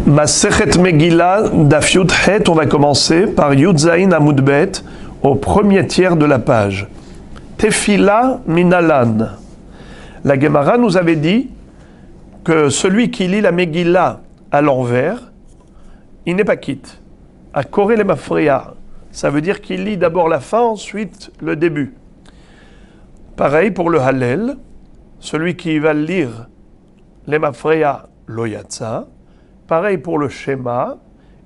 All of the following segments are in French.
Masechet Megillah, Daf Yud Het, on va commencer par Yud Zayin Amud Bet, au premier tiers de la page. Tefila Minalan. La Gemara nous avait dit que celui qui lit la Megillah à l'envers, il n'est pas quitte. À Koré le Mafreya, ça veut dire qu'il lit d'abord la fin, ensuite le début. Pareil pour le Hallel, celui qui va lire les Mafreya lo yatsa. Pareil pour le Shema,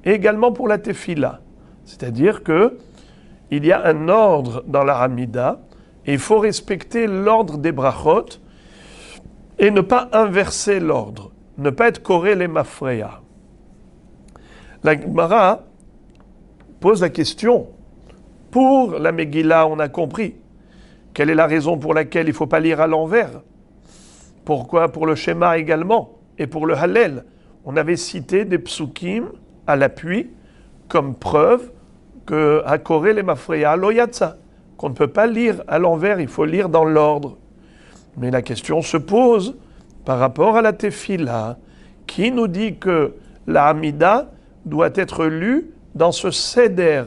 et également pour la Tefila. C'est-à-dire que il y a un ordre dans la Hamida, et il faut respecter l'ordre des brachot, et ne pas inverser l'ordre, ne pas être koré les mafreya. La Gemara pose la question, pour la Megillah, on a compris, quelle est la raison pour laquelle il ne faut pas lire à l'envers? Pourquoi pour le Shema également, et pour le Hallel? On avait cité des psukim à l'appui comme preuve que à Koré les mafreya lo yatsa, qu'on ne peut pas lire à l'envers, il faut lire dans l'ordre. Mais la question se pose par rapport à la tefila, qui nous dit que la Hamida doit être lue dans ce seder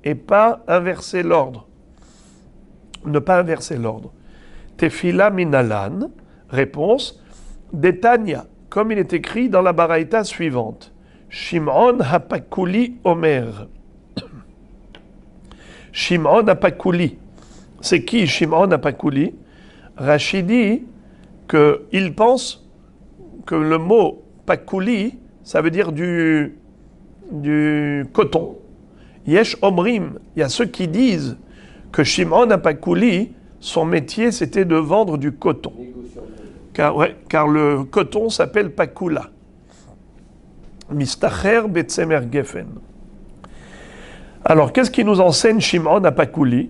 et pas inverser l'ordre. Ne pas inverser l'ordre. Tefila minalan, réponse, Detanya, comme il est écrit dans la baraïta suivante. Shimon hapakuli omer. Shimon hapakuli. C'est qui Shimon hapakuli? Rashi dit qu'il pense que le mot pakuli, ça veut dire du coton. Yesh omrim, il y a ceux qui disent que Shimon hapakuli, son métier c'était de vendre du coton. Car le coton s'appelle pakula. Mistacher betsemer gefen. Alors, qu'est-ce qu'il nous enseigne Shimon Apakuli?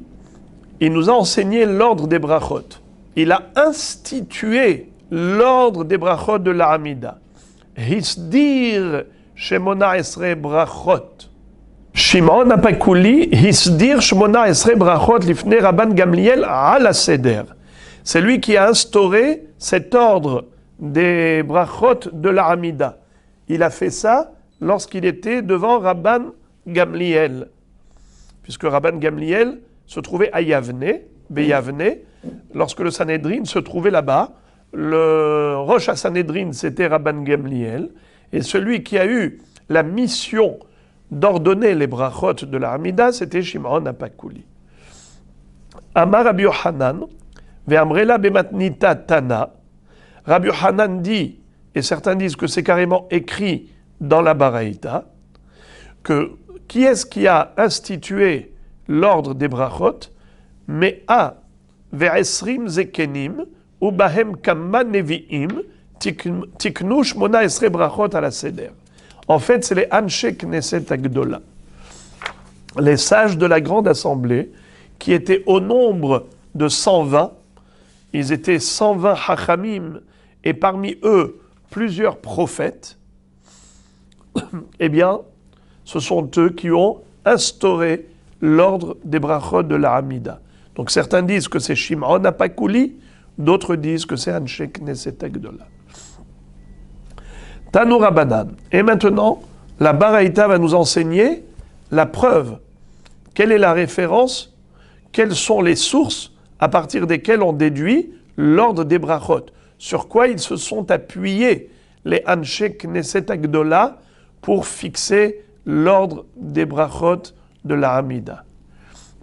Il nous a enseigné l'ordre des brachot. Il a institué l'ordre des brachot de la Hamida. Hisdir shemona esre brachot. Shimon Apakuli, hisdir shemona esre brachot lifne Rabban Gamliel ala seder. C'est lui qui a instauré cet ordre des brachot de la Hamida. Il a fait ça lorsqu'il était devant Rabban Gamliel. Puisque Rabban Gamliel se trouvait à Yavne, Beyavne, lorsque le Sanhedrin se trouvait là-bas. Le Rosh HaSanhedrin, c'était Rabban Gamliel. Et celui qui a eu la mission d'ordonner les brachot de la Hamida, c'était Shimon Apakuli. Amar Rabbi Yochanan, Ve'amrela bematnita tana. Rabbi Yochanan dit, et certains disent que c'est carrément écrit dans la Baraïta, que qui est-ce qui a institué l'ordre des brachot? Me'a ve'esrim zekenim ubahem kamma nevi'im tiknu shmona esre brachot à la seder. En fait, c'est les Anshe Knesset Agdola, les sages de la grande assemblée, qui étaient au nombre de 120. Ils étaient 120 hachamim, et parmi eux, plusieurs prophètes. Eh bien, ce sont eux qui ont instauré l'ordre des brachot de la Hamida. Donc certains disent que c'est Shimon Apakuli, d'autres disent que c'est Anshe Knesset Agdola. Tanu Rabbanan. Et maintenant, la Baraïta va nous enseigner la preuve. Quelle est la référence? Quelles sont les sources à partir desquelles on déduit l'ordre des brachot? Sur quoi ils se sont appuyés, les Anshe Knesset Agdola, pour fixer l'ordre des brachot de la Hamida.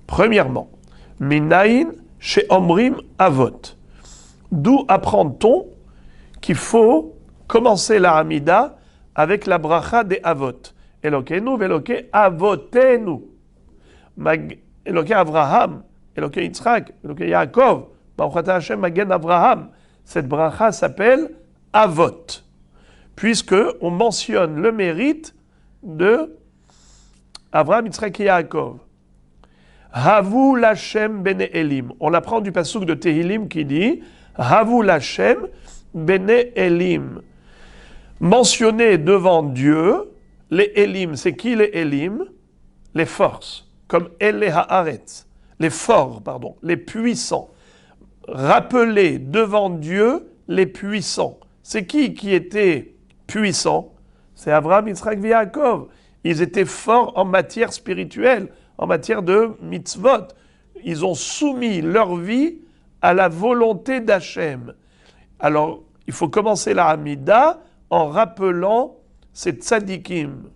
Premièrement, Minayin she'omrim avot. D'où apprend-on qu'il faut commencer la Hamida avec la bracha des avot. Elokeinu ve'eloke avotenu. Eloke Avraham, Eloke Yitzhak, Eloke Yaakov, Baruch Ata Hashem Magen Avraham. Cette bracha s'appelle Avot, puisque on mentionne le mérite de Avraham, Yitzhak et Yaakov. Havu Lashem Bene Elim. On l'apprend du pasuk de Tehilim qui dit Havu Lashem Bene Elim. Mentionner devant Dieu les Elim. C'est qui les Elim? Les forces, comme Ele Haaretz. Les forts, les puissants. Rappeler devant Dieu les puissants. C'est qui était puissant? c'est Abraham, Yitzhak et Yaakov. Ils étaient forts en matière spirituelle, en matière de mitzvot. Ils ont soumis leur vie à la volonté d'Hachem. Alors, il faut commencer la Hamida en rappelant ces tzadikim.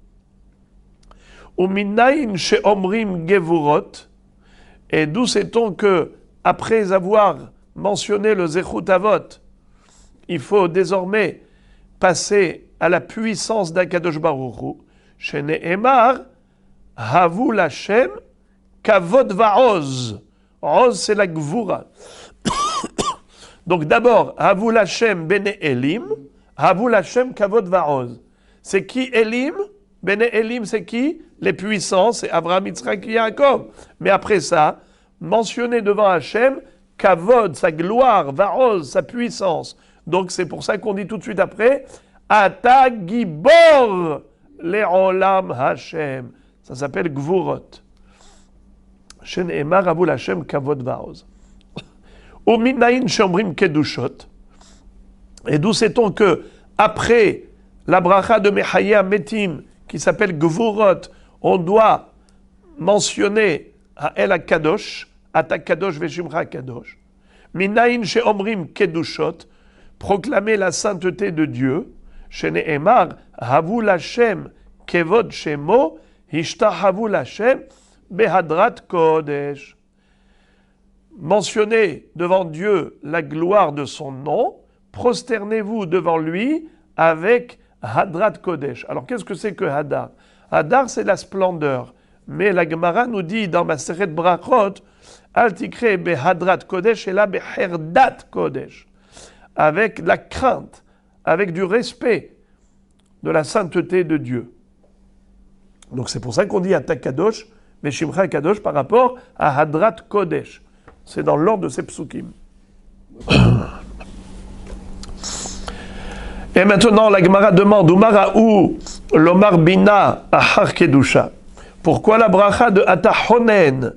Uminayin she'omrim gevurot. Et d'où sait-on que, après avoir mentionné le Zechut Avot, il faut désormais passer à la puissance d'Akadosh Baruch Hu. Shene'emar, Havu Lashem, Kavod Va'oz. Oz, c'est la Gvura. Donc d'abord, Havu Lashem Bene Elim, Havu Lashem Kavod Va'oz. C'est qui Elim? Bene Elim, c'est qui? Les puissants, c'est Abraham, Yitzhak et Yaakov. Mais après ça, mentionner devant Hachem, Kavod, sa gloire, Va'oz, sa puissance. Donc c'est pour ça qu'on dit tout de suite après, Ata Gibor Le'olam Hachem. Ça s'appelle Gvurot. Shen Emar Havu Lashem Kavod Va'oz. Uminayin Shomrim Kedushot. Et d'où sait-on que, après la bracha de Mechaya Metim, qui s'appelle Gvurot, on doit mentionner à El HaKadosh, Ata Kadosh Veshimcha Kadosh. Minayin Sheomrim Kedushot, proclamer la sainteté de Dieu. Shene'emar, Havu Lashem Kevod Shemo, Hishtahavu Lashem Behadrat Kodesh. Mentionnez devant Dieu la gloire de son nom, prosternez-vous devant lui avec Hadrat Kodesh. Alors qu'est-ce que c'est que Hadar? Hadar, c'est la splendeur. Mais la Gemara nous dit dans Maseret Brachot, Al tikre behadrat Kodesh et là beherdat Kodesh. Avec la crainte, avec du respect de la sainteté de Dieu. Donc c'est pour ça qu'on dit Ata Kadosh, Veshimcha Kadosh par rapport à Hadrat Kodesh. C'est dans l'ordre de ces psukim. Et maintenant, la Gemara demande Umaraou Lomar Bina Ahar Kedusha. Pourquoi la bracha de Atahonen,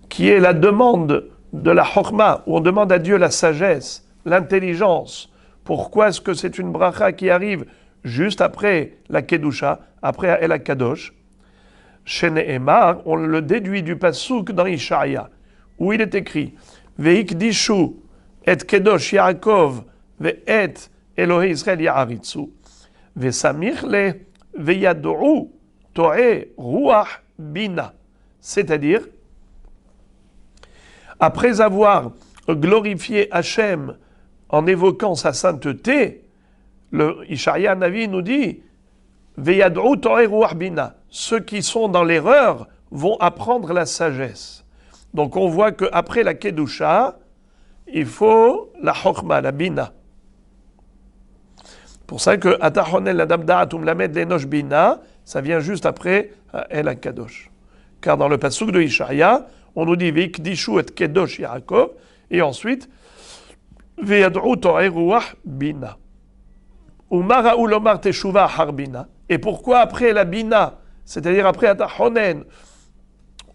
qui est la demande de la Chokma, où on demande à Dieu la sagesse, l'intelligence, pourquoi est-ce que c'est une bracha qui arrive juste après la Kedusha, après El HaKadosh? Shene'emar, on le déduit du pasuk dans Ishaïa, où il est écrit Veikdishu et Kedosh Yaakov ve'et Elohei Israël Ya'aritzu ve'samich le ve'yad'u to'e ruach bina. C'est-à-dire, après avoir glorifié Hachem en évoquant sa sainteté, le Ishaïa Navi nous dit ve'yad'u to'e ruach bina. Ceux qui sont dans l'erreur vont apprendre la sagesse. Donc on voit qu'après la Kedusha, il faut la Chokma, la Bina. Pour ça que Atahonel la Dabda'atum Lamed Lenosh Bina, ça vient juste après El HaKadosh. Car dans le pasuk de Ishaïa, on nous dit Veikdishu et Kedosh Yaakov, et ensuite Ve'yad'u To'e Ruach Bina. Umara'u Lomar Teshuva Harbina. Et pourquoi après la Bina, c'est-à-dire après Atahonen,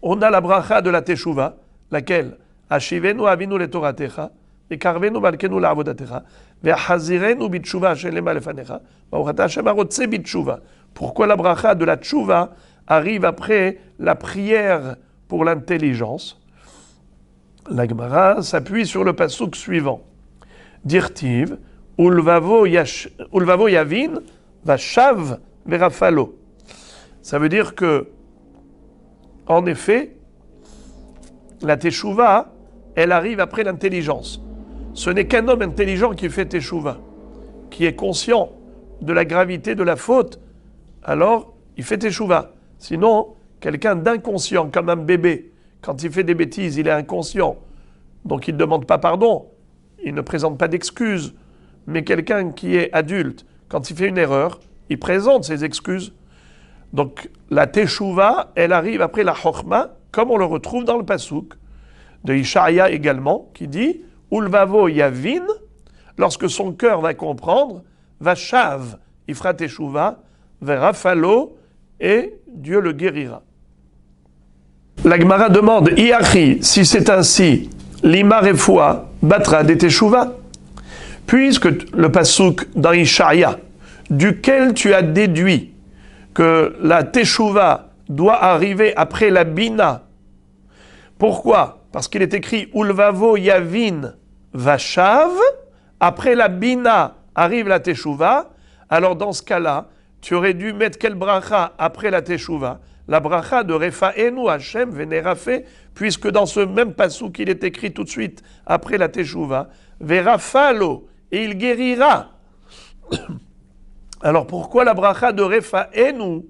on a la bracha de la Teshuva, laquelle Ashivenu avinu le Toratecha, vekarvenu malkenu la avodatecha, ve'achazirenu bitshuva shelema lefanecha, va'uchata Hashem arotze bitshuva. Pourquoi la bracha de la Tshuva arrive après la prière pour l'intelligence? La Gemara s'appuie sur le pasuk suivant. Dirtiv, ulvavo yavin, vashav verafalo. Ça veut dire que, en effet, la Teshuvah, elle arrive après l'intelligence. Ce n'est qu'un homme intelligent qui fait Teshuvah, qui est conscient de la gravité de la faute, alors il fait Teshuvah. Sinon, quelqu'un d'inconscient, comme un bébé, quand il fait des bêtises, il est inconscient, donc il ne demande pas pardon, il ne présente pas d'excuses. Mais quelqu'un qui est adulte, quand il fait une erreur, il présente ses excuses. Donc la Teshuvah, elle arrive après la Chokhma, comme on le retrouve dans le pasuk de Ishaïa également, qui dit Ulvavo Yavin, lorsque son cœur va comprendre, va Shav, il fera Teshuvah, vers Falo, et Dieu le guérira. La Gemara demande Iachi, si c'est ainsi, Lima Refoua, Batra de Teshuvah, puisque le pasuk dans Ishaïa, duquel tu as déduit que la teshuva doit arriver après la bina. Pourquoi? Parce qu'il est écrit Ulvavo Yavin Vashav, après la bina arrive la teshuva. Alors dans ce cas-là, tu aurais dû mettre quelle bracha après la teshuva? La bracha de Refaenu Hashem Venerafé, puisque dans ce même passou qu'il est écrit tout de suite après la teshuva, Verafalo, et il guérira. Alors pourquoi la bracha de Refaenu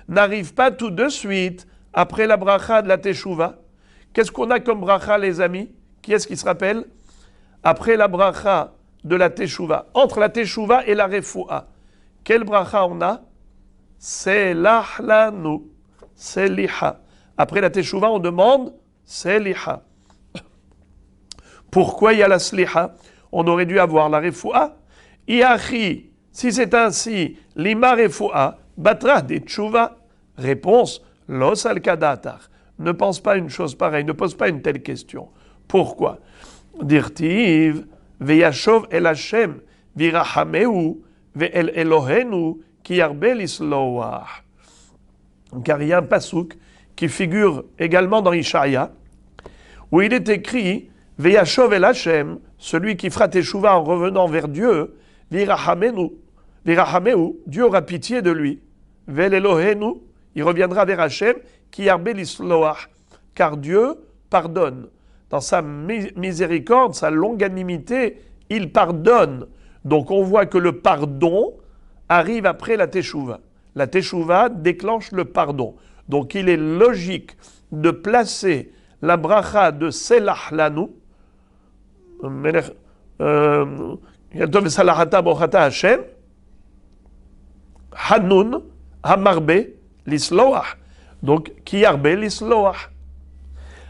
n'arrive pas tout de suite après la bracha de la teshuva? Qu'est-ce qu'on a comme bracha, les amis? Qui est-ce qui se rappelle? Après la bracha de la teshuva, entre la teshuva et la refoua, quelle bracha on a? Selahlanu, seliha. Après la teshuva, on demande seliha. Pourquoi il y a la sliha? On aurait dû avoir la refoua. Iachi, si c'est ainsi, lima refoua, batra de teshuva. Réponse, los al-kadatar. Ne pense pas une chose pareille, ne pose pas une telle question. Pourquoi? Dirtiv, veyashov el Hashem, virahameu, ve'el Elohenu, ki yarbel isloah. Car il y a un pasouk qui figure également dans Ishaïa, où il est écrit, veyashov el Hashem, celui qui fera teshuva en revenant vers Dieu, virahameu, Dieu aura pitié de lui, ve'el Elohenu, il reviendra vers Hashem, qui yarbel isloah, car Dieu pardonne. Dans sa miséricorde, sa longanimité, il pardonne. Donc on voit que le pardon arrive après la teshuva. La teshuva déclenche le pardon. Donc il est logique de placer la bracha de Selahlanu, Hashem, Hanun, Hamarbe, l'Isloah. Donc, qui yarbe l'Isloah.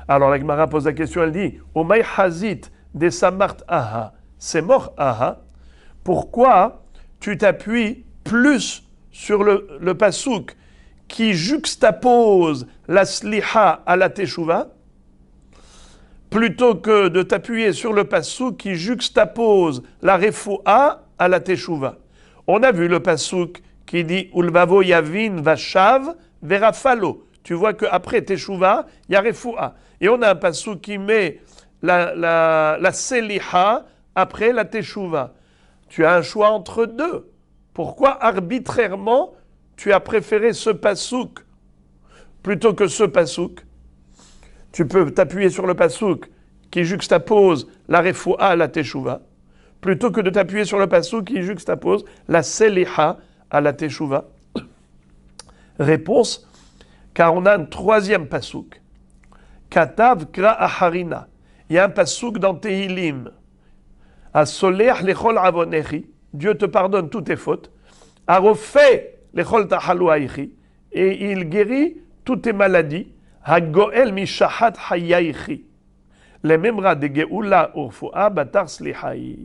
Alors la Gemara pose la question, elle dit, Omay Hazit de Samart Aha, c'est mort Aha. Pourquoi tu t'appuies plus sur le pasouk qui juxtapose la sliha à la teshuva, plutôt que de t'appuyer sur le pasouk qui juxtapose la refoua à la teshuva? On a vu le pasouk qui dit Ulvavo Yavin Vashav Verafalo. Tu vois qu'après teshuva, il y a refoua. Et on a un pasouk qui met la seliha après la teshuva. Tu as un choix entre deux. Pourquoi arbitrairement tu as préféré ce pasouk plutôt que ce pasouk? Tu peux t'appuyer sur le pasouk qui juxtapose la refoua à la teshuva, plutôt que de t'appuyer sur le pasouk qui juxtapose la seliha à la teshuva. Réponse, car on a un troisième pasouk. Katav kra aharina. Il y a un pasouk dans Tehilim. Asoleh lechol avonechi. Dieu te pardonne toutes tes fautes. Arofeh lechol tahaluaichi. Et il guérit toutes tes maladies. Hagoel mishahat hayaichi. Les memra de geoula urfua batar slihai.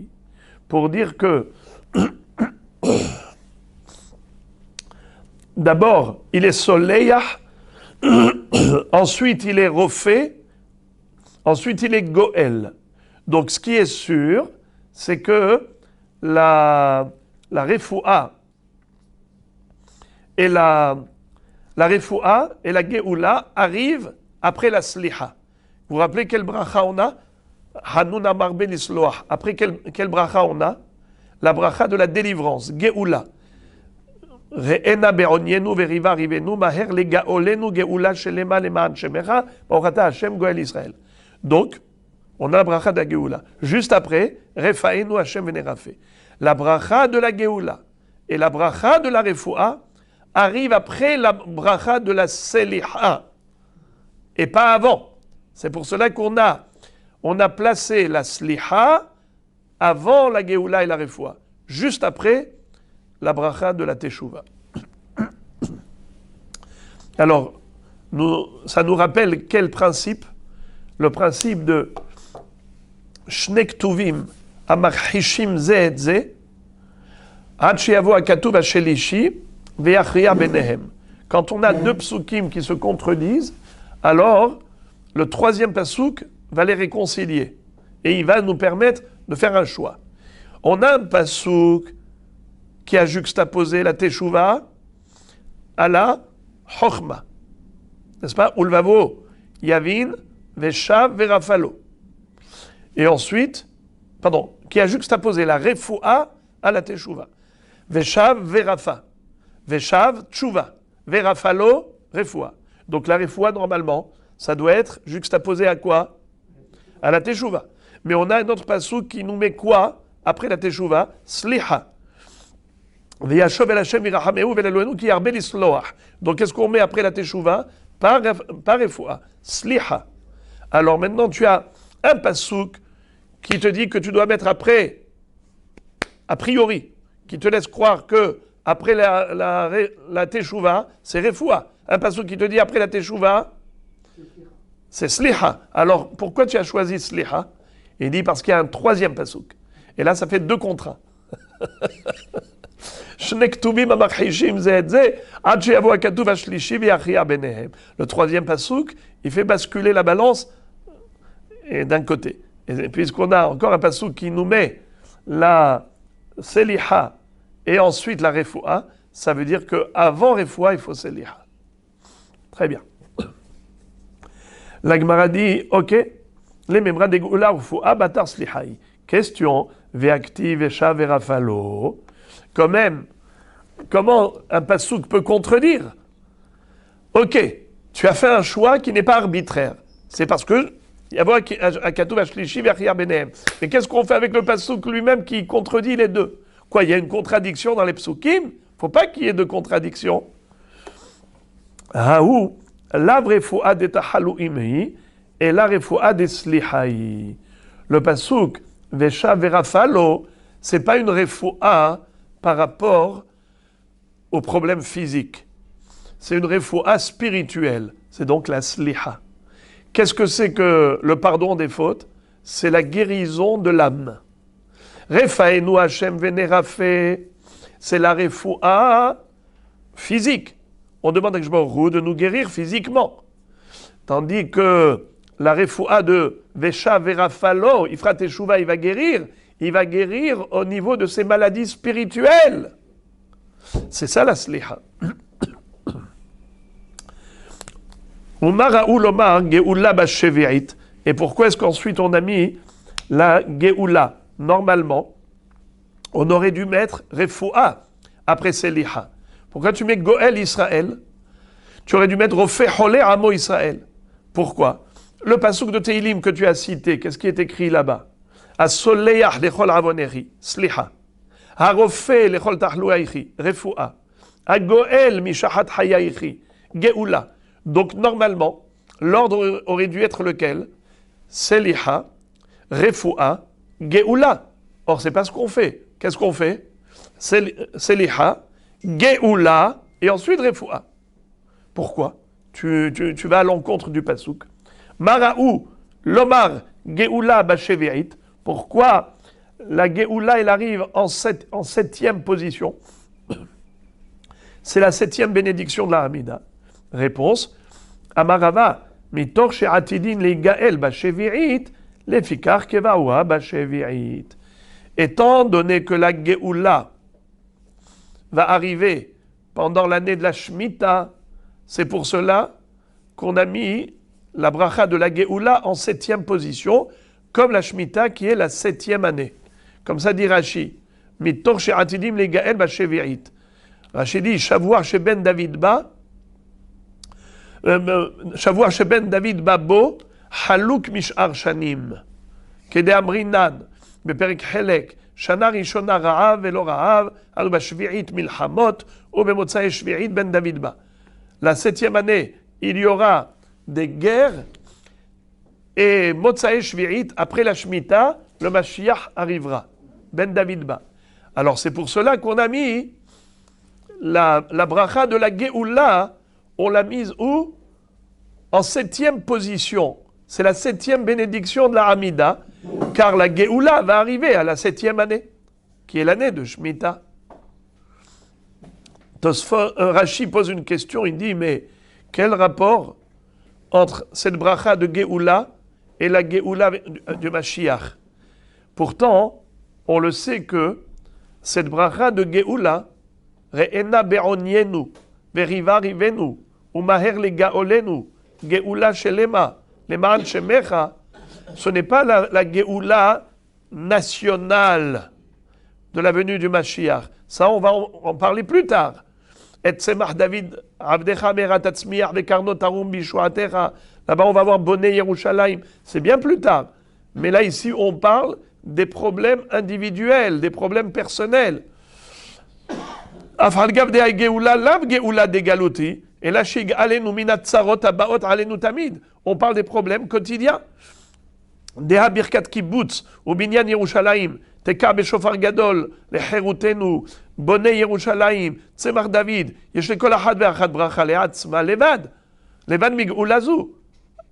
Pour dire que d'abord, il est soleillah, ensuite il est rofé, ensuite il est goel. Donc ce qui est sûr, c'est que la refoua et la refoua et la geoula arrivent après la sliha. Vous vous rappelez quel bracha on a? Hanun amar ben isloah. Après quel bracha on a? La bracha de la délivrance, geoula. Re'ena be'onyenu ve'riva rivenu maher legaolenu geoula shelema leman shemecha b'orata Hashem goel Israël. Donc, on a la bracha de la geoula. Juste après, refaenu Hashem venerafé. La bracha de la geoula et la bracha de la refoua arrivent après la bracha de la seliha et pas avant. C'est pour cela qu'on a placé la sliha avant la geoula et la refoua, juste après la bracha de la teshuva. Alors, ça nous rappelle quel principe? Le principe de Shnektuvim amachishim ze et ze ad sheyavo hakatuv hashelishi ve'achriya benehem. Quand on a deux psukim qui se contredisent, alors le troisième pasouk va les réconcilier et il va nous permettre de faire un choix. On a un pasouk qui a juxtaposé la teshuva à la chokhma. N'est-ce pas? Ulvavo, yavin, veshav, verafalo. Et ensuite, qui a juxtaposé la refoua à la teshuva. Veshav, verafa. Veshav, tshuva. Verafalo, refoua. Donc la refoua, normalement, ça doit être juxtaposé à quoi? À la teshuva. Mais on a un autre passouk qui nous met quoi après la teshuva? Sliha. Donc qu'est-ce qu'on met après la teshuva? Par refoua. Sliha. Alors maintenant, tu as un passouk qui te dit que tu dois mettre après, a priori, qui te laisse croire que après la teshuva, c'est refoua. Un passouk qui te dit après la teshuva, c'est sliha. Alors pourquoi tu as choisi sliha? Il dit parce qu'il y a un troisième passouk. Et là, ça fait deux contrats. Le troisième passouk, il fait basculer la balance d'un côté. Et puisqu'on a encore un passouk qui nous met la seliha et ensuite la refoua, ça veut dire qu'avant refoua, il faut seliha. Très bien. La Gemara dit, ok, les memra de geoula refoua batar slihai. Question, ve'akti ve'sha ve'rafalo. Quand même, comment un passouk peut contredire? Ok, tu as fait un choix qui n'est pas arbitraire. C'est parce que mais qu'est-ce qu'on fait avec le passouk lui-même qui contredit les deux? Quoi, il y a une contradiction dans les psukim? Il ne faut pas qu'il y ait de contradiction. Haou, la refoua de tahalouimhi et la refoua de slihai. Le passouk, vesha verafalo, c'est pas une refoua par rapport au problème physique. C'est une refoua spirituelle. C'est donc la sliha. Qu'est-ce que c'est que le pardon des fautes? C'est la guérison de l'âme. Refaenu Hashem venerafé, c'est la refoua physique. On demande à Jborou de nous guérir physiquement. Tandis que la refoua de Vesha verafalo, il fera teshuva, il va guérir au niveau de ses maladies spirituelles. C'est ça la sliha. Et pourquoi est-ce qu'ensuite on a mis la geoula? Normalement, on aurait dû mettre refoua après seliha. Pourquoi tu mets goel Israël? Tu aurais dû mettre refé holé amo Israël. Pourquoi? Le passouk de Teilim que tu as cité, qu'est-ce qui est écrit là-bas? As-soleyach lechol avoneri, sliha. Ha-refé lechol tahlouaïchi, refoua. Ha-goel mishahat hayaïchi, geoula. Donc, normalement, l'ordre aurait dû être lequel? Seliha, refoua, geoula. Or, c'est pas ce qu'on fait. Qu'est-ce qu'on fait? Seliha, geoula, et ensuite refoua. Pourquoi? Tu vas à l'encontre du passouk. Maraou, lomar, geoula, bashevi'it. Pourquoi la geoula, elle arrive en septième position? C'est la septième bénédiction de la Hamida. Réponse, Amarava, mitor she'atidin le gael bashevi'it, le fikar kevaoua bashevi'it. Étant donné que la geoula va arriver pendant l'année de la Shemitah, c'est pour cela qu'on a mis la bracha de la geoula en septième position, comme la Shemitah qui est la septième année. Comme ça dit Rashi, mitor she'atidim le gael bashevi'it. Rashi dit, Shavuar sheben David ba, Shavuar sheben David babo, haluk mishar shanim. Kede amrinan, beperik helek, shana rishona ra'av velo ra'av, al bashvi'it milhamot, ou bemotzae shvi'it ben David ba. La septième année, il y aura des guerres, et motzae shvi'it, après la Shemitah, le Mashiach arrivera, ben David ba. Alors c'est pour cela qu'on a mis la bracha de la Geoula, on l'a mise où? En septième position. C'est la septième bénédiction de la Hamida, car la Geoula va arriver à la septième année, qui est l'année de Shemitah. Rashi pose une question, il dit, mais quel rapport entre cette bracha de Geoula et la Geoula du Mashiach? Pourtant, on le sait que cette bracha de Geoula, Re'ena be'onyenu, veriva rivenu, umaher legaolenu, geoula shelema, leman shemecha, ce n'est pas la geoula nationale de la venue du Mashiach. Ça, on va en parler plus tard. Et Tzemach David, Avdecha Merat Atzmiach, Vekarno Tarum Bishuatecha. Là-bas, on va voir Bonnet Yerushalayim. C'est bien plus tard. Mais là, ici, on parle des problèmes individuels, des problèmes personnels. Afalgav de Geoula, Lav Geoula de Galuti, et la Shig Alenu Minat Tsarot Abaot Alenu Tamid. On parle des problèmes quotidiens. Deha Birkat Kibbutz, ou Binyan Yerushalayim, Teka Beshofar Gadol, le Herutenu, Bonnet Yerushalayim, Tzemach David, Yesh Lekol Achad Ve'achad Bracha Le'atzma Levad, Levad Mig'ulazu.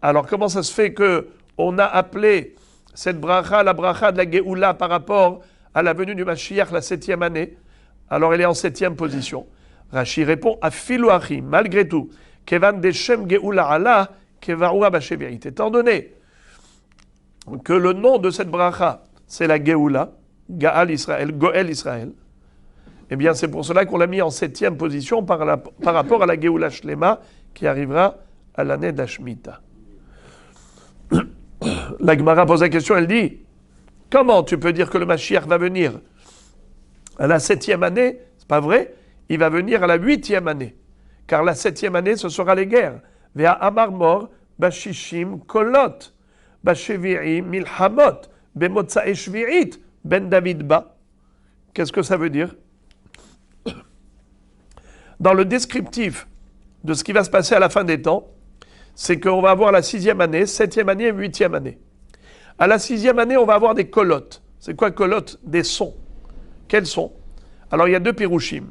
Alors comment ça se fait que on a appelé cette bracha la bracha de la Geoula par rapport à la venue du Mashiach la 7e année? Alors elle est en 7e position. Rashi répond à Filouachi, malgré tout, Kevan Deshem Geoula Allah, Kevarua Bashevirit. Étant donné que le nom de cette bracha, c'est la Geoula, Gaal Israël, Goel Israël, eh bien c'est pour cela qu'on l'a mis en 7e position par rapport à la Geoula Shlema qui arrivera à l'année d'Ashmita. La Gemara pose la question, elle dit, comment tu peux dire que le Mashiach va venir à la 7e année? C'est pas vrai, il va venir à la 8e année, car la 7e année, ce sera les guerres. Vea Amar Mor, Bashishim Kolot, Bashevi'i Milhamot, Bemotsae Shvi'it, Ben David Ba. Qu'est-ce que ça veut dire? Dans le descriptif de ce qui va se passer à la fin des temps, c'est qu'on va avoir la 6e année, 7e année et 8e année. À la 6e année, on va avoir des kolotes. C'est quoi kolotes? Des sons. Quels sons? Alors il y a deux pirouchim.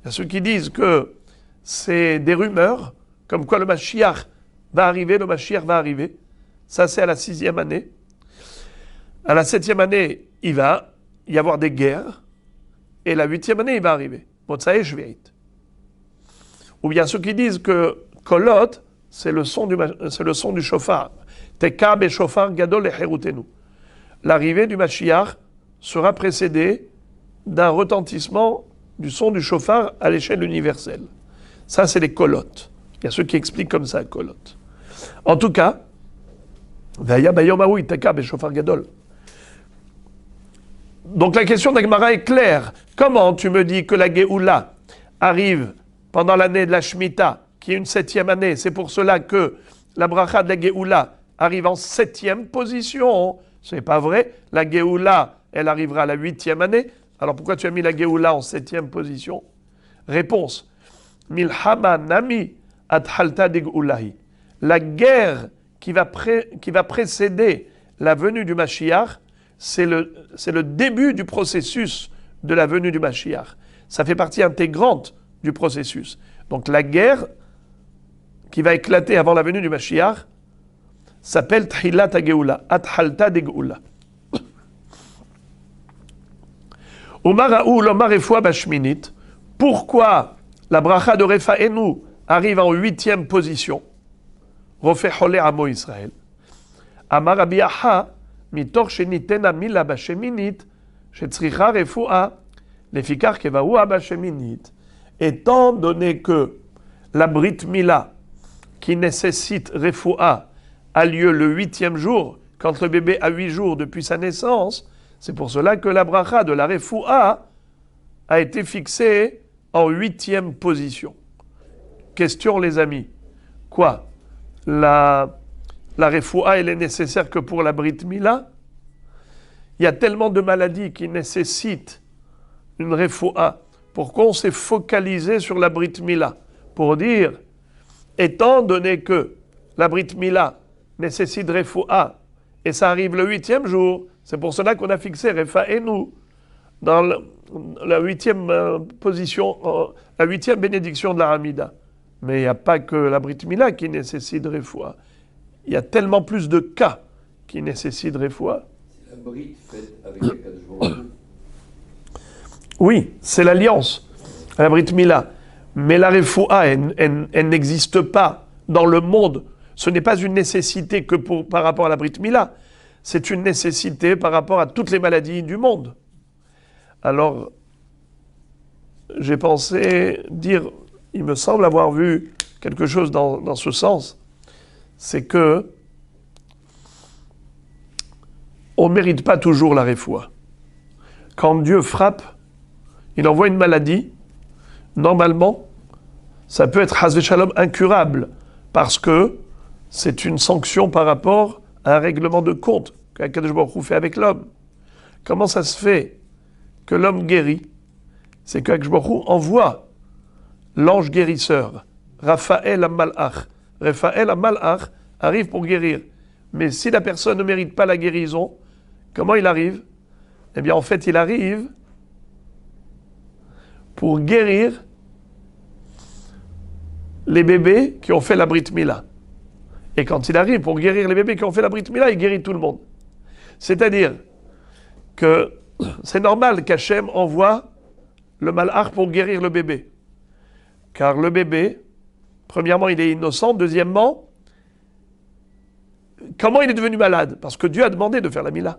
Il y a ceux qui disent que c'est des rumeurs, comme quoi le Mashiach va arriver, le Mashiach va arriver. Ça, c'est à la 6e année. À la 7e année, il va y avoir des guerres. Et la 8e année, il va arriver. Motsae Shvi'it. Ou bien ceux qui disent que kolot, c'est le son du shofar. Teka be shofar gadol lecherutenu. L'arrivée du Mashiach sera précédée d'un retentissement du son du shofar à l'échelle universelle. Ça, c'est les kolotes. Il y a ceux qui expliquent comme ça, kolotes. En tout cas, Vaya bayom haou teka be shofar gadol. Donc la question d'Agmara est claire. Comment tu me dis que la Géoula arrive pendant l'année de la Shemitah, qui est une 7e année? C'est pour cela que la bracha de la Géoula arrive en 7e position. Ce n'est pas vrai. La Géoula, elle arrivera à la 8e année. Alors pourquoi tu as mis la Géoula en 7e position? Réponse. Milhama nami adhalta de Géoulahi. La guerre qui va précéder la venue du Mashiach, c'est le début du processus de la venue du Mashiach. Ça fait partie intégrante du processus. Donc la guerre qui va éclater avant la venue du Mashiach s'appelle Tchilat HaGeoula, Athalta de Geoula. Pourquoi la bracha de Refaenu arrive en 8e position? Rofeh Cholé Amo Israël. Amar Rabbi Aha, mitor shenitena mila basheminit, shetzricha refoua, lefikar kevaoua basheminit. Étant donné que la Brit Mila, qui nécessite refoua, a lieu le 8e jour, quand le bébé a 8 jours depuis sa naissance, c'est pour cela que la bracha de la refoua a été fixée en 8e position. Question les amis, quoi? La refoua, elle est nécessaire que pour la Brit Mila? Il y a tellement de maladies qui nécessitent une refoua. Pourquoi on s'est focalisé sur la Brit Mila? Pour dire, étant donné que la Brit Mila nécessite refoua, et ça arrive le 8e jour, c'est pour cela qu'on a fixé Refaenu dans la 8e position, la 8e bénédiction de la Hamida. Mais il n'y a pas que la Brit Mila qui nécessite refoua. Il y a tellement plus de cas qui nécessitent refoua. C'est la Brit faite avec la Kadosh Baruch Hu. Oui, c'est l'alliance, la Brit Mila. Mais la refoua, elle n'existe pas dans le monde. Ce n'est pas une nécessité que par rapport à la Brit Mila. C'est une nécessité par rapport à toutes les maladies du monde. Alors, j'ai pensé dire, il me semble avoir vu quelque chose dans ce sens, c'est que on ne mérite pas toujours la réfoua. Quand Dieu frappe, il envoie une maladie, normalement, ça peut être Hazve Shalom incurable, parce que c'est une sanction par rapport à un règlement de compte qu'Akadosh Baruch Hu fait avec l'homme. Comment ça se fait que l'homme guérit? C'est qu'Akadosh Baruch Hu envoie l'ange guérisseur, Raphaël HaMalach. Raphaël HaMalach arrive pour guérir. Mais si la personne ne mérite pas la guérison, comment il arrive? Eh bien, en fait, il arrive pour guérir les bébés qui ont fait la Brit Mila. Et quand il arrive pour guérir les bébés qui ont fait la Brit Mila, il guérit tout le monde. C'est-à-dire que c'est normal qu'Hachem envoie le malach pour guérir le bébé. Car le bébé, premièrement, il est innocent. Deuxièmement, comment il est devenu malade? Parce que Dieu a demandé de faire la Mila.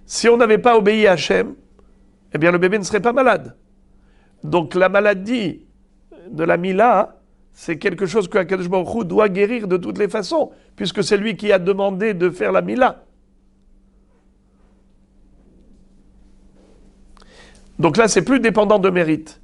Si on n'avait pas obéi à Hachem, eh bien le bébé ne serait pas malade. Donc la maladie de la Mila, c'est quelque chose que Akadosh Baruch Hu doit guérir de toutes les façons, puisque c'est lui qui a demandé de faire la Mila. Donc là, c'est plus dépendant de mérite.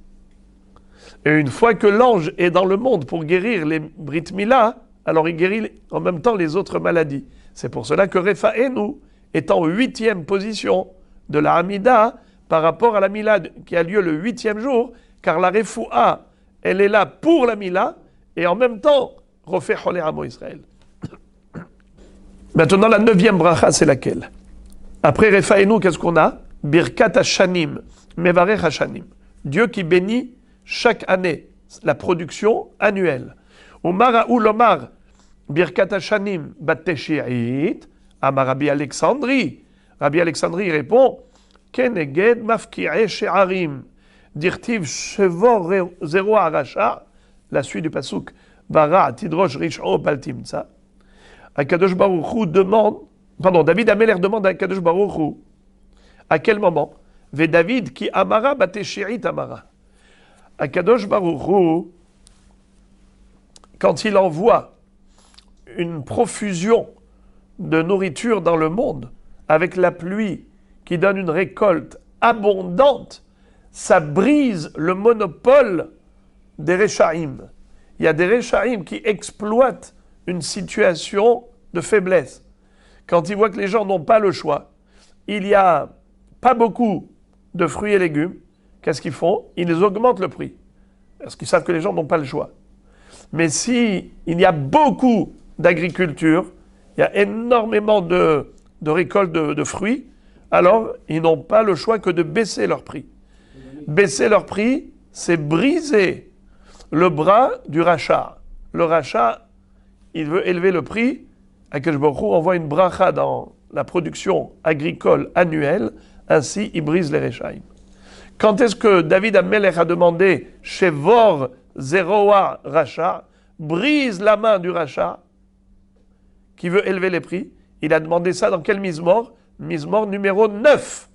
Et une fois que l'ange est dans le monde pour guérir les Brit Mila, alors il guérit en même temps les autres maladies. C'est pour cela que Rephaenu est en 8e position de la Hamida par rapport à la Mila qui a lieu le 8e jour, car la Refoua, elle est là pour la Mila, et en même temps, Rofeh Cholé Amo Israël. Maintenant, la 9e bracha, c'est laquelle? Après Rephaenu, qu'est-ce qu'on a? Birkat Hashanim, Mevarech Hashanim. Dieu qui bénit chaque année, la production annuelle. Umar Lomar, Birkat Hashanim, Batteshi'it, Amar Rabbi Alexandri. Rabbi Alexandri répond, Keneged Mafki'e She'arim, Dirtiv Shevor Zero Arasha, la suite du pasuk, Bara Tidrosh Rish'o Paltimtsa. Akadosh Baruch Hu demande, David Améler demande à Akadosh Baruch Hu, à quel moment? Ve David qui Amara Batteshi'it Amara. Akadosh Baruch Hu, quand il envoie une profusion de nourriture dans le monde, avec la pluie qui donne une récolte abondante, ça brise le monopole des Rechaïm. Il y a des Rechaïm qui exploitent une situation de faiblesse. Quand ils voient que les gens n'ont pas le choix, il n'y a pas beaucoup de fruits et légumes, qu'est-ce qu'ils font? Ils augmentent le prix, parce qu'ils savent que les gens n'ont pas le choix. Mais si il y a beaucoup d'agriculture, il y a énormément de récoltes de fruits, alors ils n'ont pas le choix que de baisser leur prix. Baisser leur prix, c'est briser le bras du rachat. Le rachat, il veut élever le prix. Akadosh Baruch Hu envoie une bracha dans la production agricole annuelle, ainsi il brise les Rechaïm. Quand est-ce que David Amelech a demandé Shevor Zeroa Racha, brise la main du rachat qui veut élever les prix? Il a demandé ça dans quel Mizmor? Mizmor numéro 9.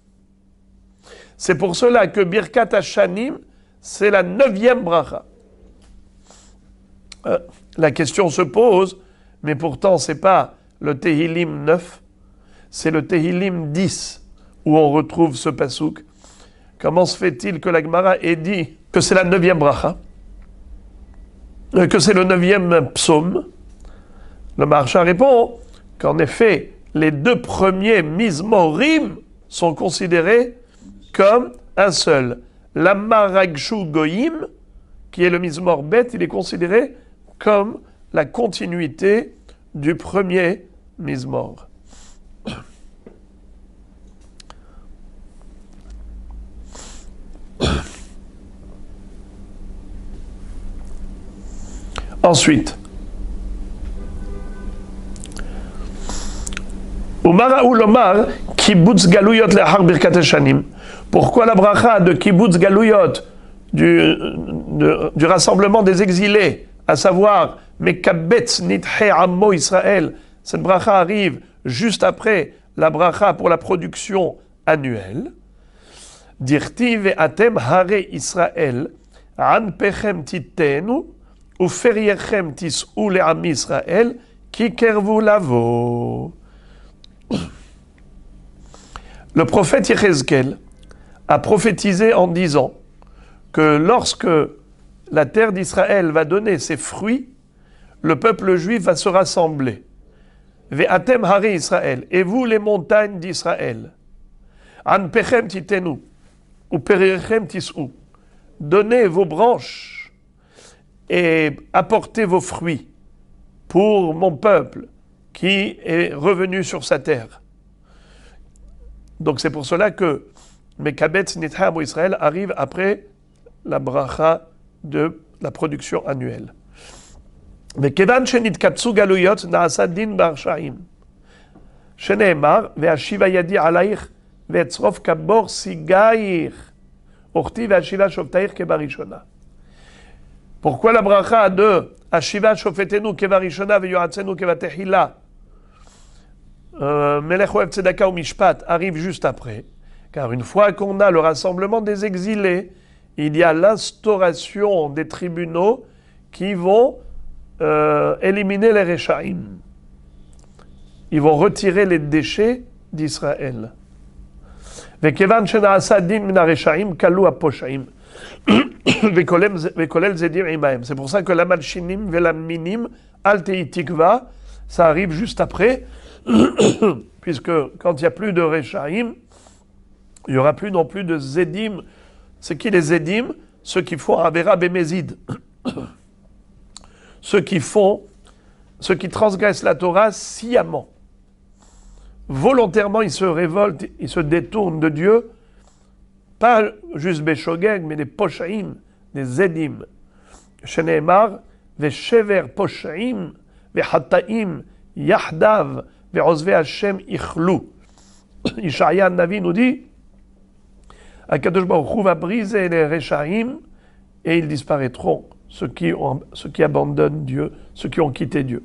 C'est pour cela que Birkat Hashanim, c'est la 9e bracha. La question se pose, mais pourtant c'est pas le Tehillim 9, c'est le Tehillim 10 où on retrouve ce pasouk. Comment se fait-il que la Gemara ait dit que c'est la 9e bracha, que c'est le 9e psaume? Le Maharsha répond qu'en effet, les 2 premiers Mizmorim sont considérés comme un seul. L'Amaragshu Goyim, qui est le Mizmor Bet, il est considéré comme la continuité du premier Mizmor. Ensuite, Umara Ulomar, Kibbutz Galuyot Lehar Birkat Hashanim. Pourquoi la bracha de Kibbutz Galuyot, du rassemblement des exilés, à savoir Mekabetz Nithe Ammo Israël, cette bracha arrive juste après la bracha pour la production annuelle. Dirti ve'atem hare Israël, An pechem titenu, ou feriechem tis'u le'am Israël, ki kervu lavo. Le prophète Yechezkel a prophétisé en disant que lorsque la terre d'Israël va donner ses fruits, le peuple juif va se rassembler. Ve'atem hari Israël, et vous les montagnes d'Israël. An pechem titenu, ou perirchem tis'u. Donnez vos branches et apportez vos fruits pour mon peuple qui est revenu sur sa terre. Donc c'est pour cela que Mekabetz Nitham ou Israël arrive après la bracha de la production annuelle. וכיוון שנתקבצו גלויות נעשה דין ברשעים. שנאמר, והשיבה ידי עלייך ואצרוף כבור סיגייך, וכתיב והשיבה שופטייך כבראשונה. Pourquoi la bracha de Hashiva shofetenu kevarishona veyoatzenu kevatechila, Melech ohev tzedaka ou mishpat arrive juste après, car une fois qu'on a le rassemblement des exilés, il y a l'instauration des tribunaux qui vont éliminer les Réchaïm. Ils vont retirer les déchets d'Israël. וכיוון שנעשה דין מן הרשעים, כלו הפושעים. וכולל זדים עמהם. C'est pour ça que la malchinim velaminim al tei tikva, ça arrive juste après, puisque quand il n'y a plus de Réchaïm, il n'y aura plus non plus de Zédim. C'est qui les Zédim? Ceux qui font Avera Bémézid. Ceux qui transgressent la Torah sciemment. Volontairement, ils se révoltent, ils se détournent de Dieu, pas juste Béchogeg, mais des Poshaïm, des Zédim. Sheneemar, Veshever Poshaïm, Vehataïm, Yahdav, Ve'ozve Hashem Ichlu. Ishaïa Navi nous dit, Akadosh Baruch Hu va briser les Réchaïm et ils disparaîtront, ceux qui abandonnent Dieu, ceux qui ont quitté Dieu,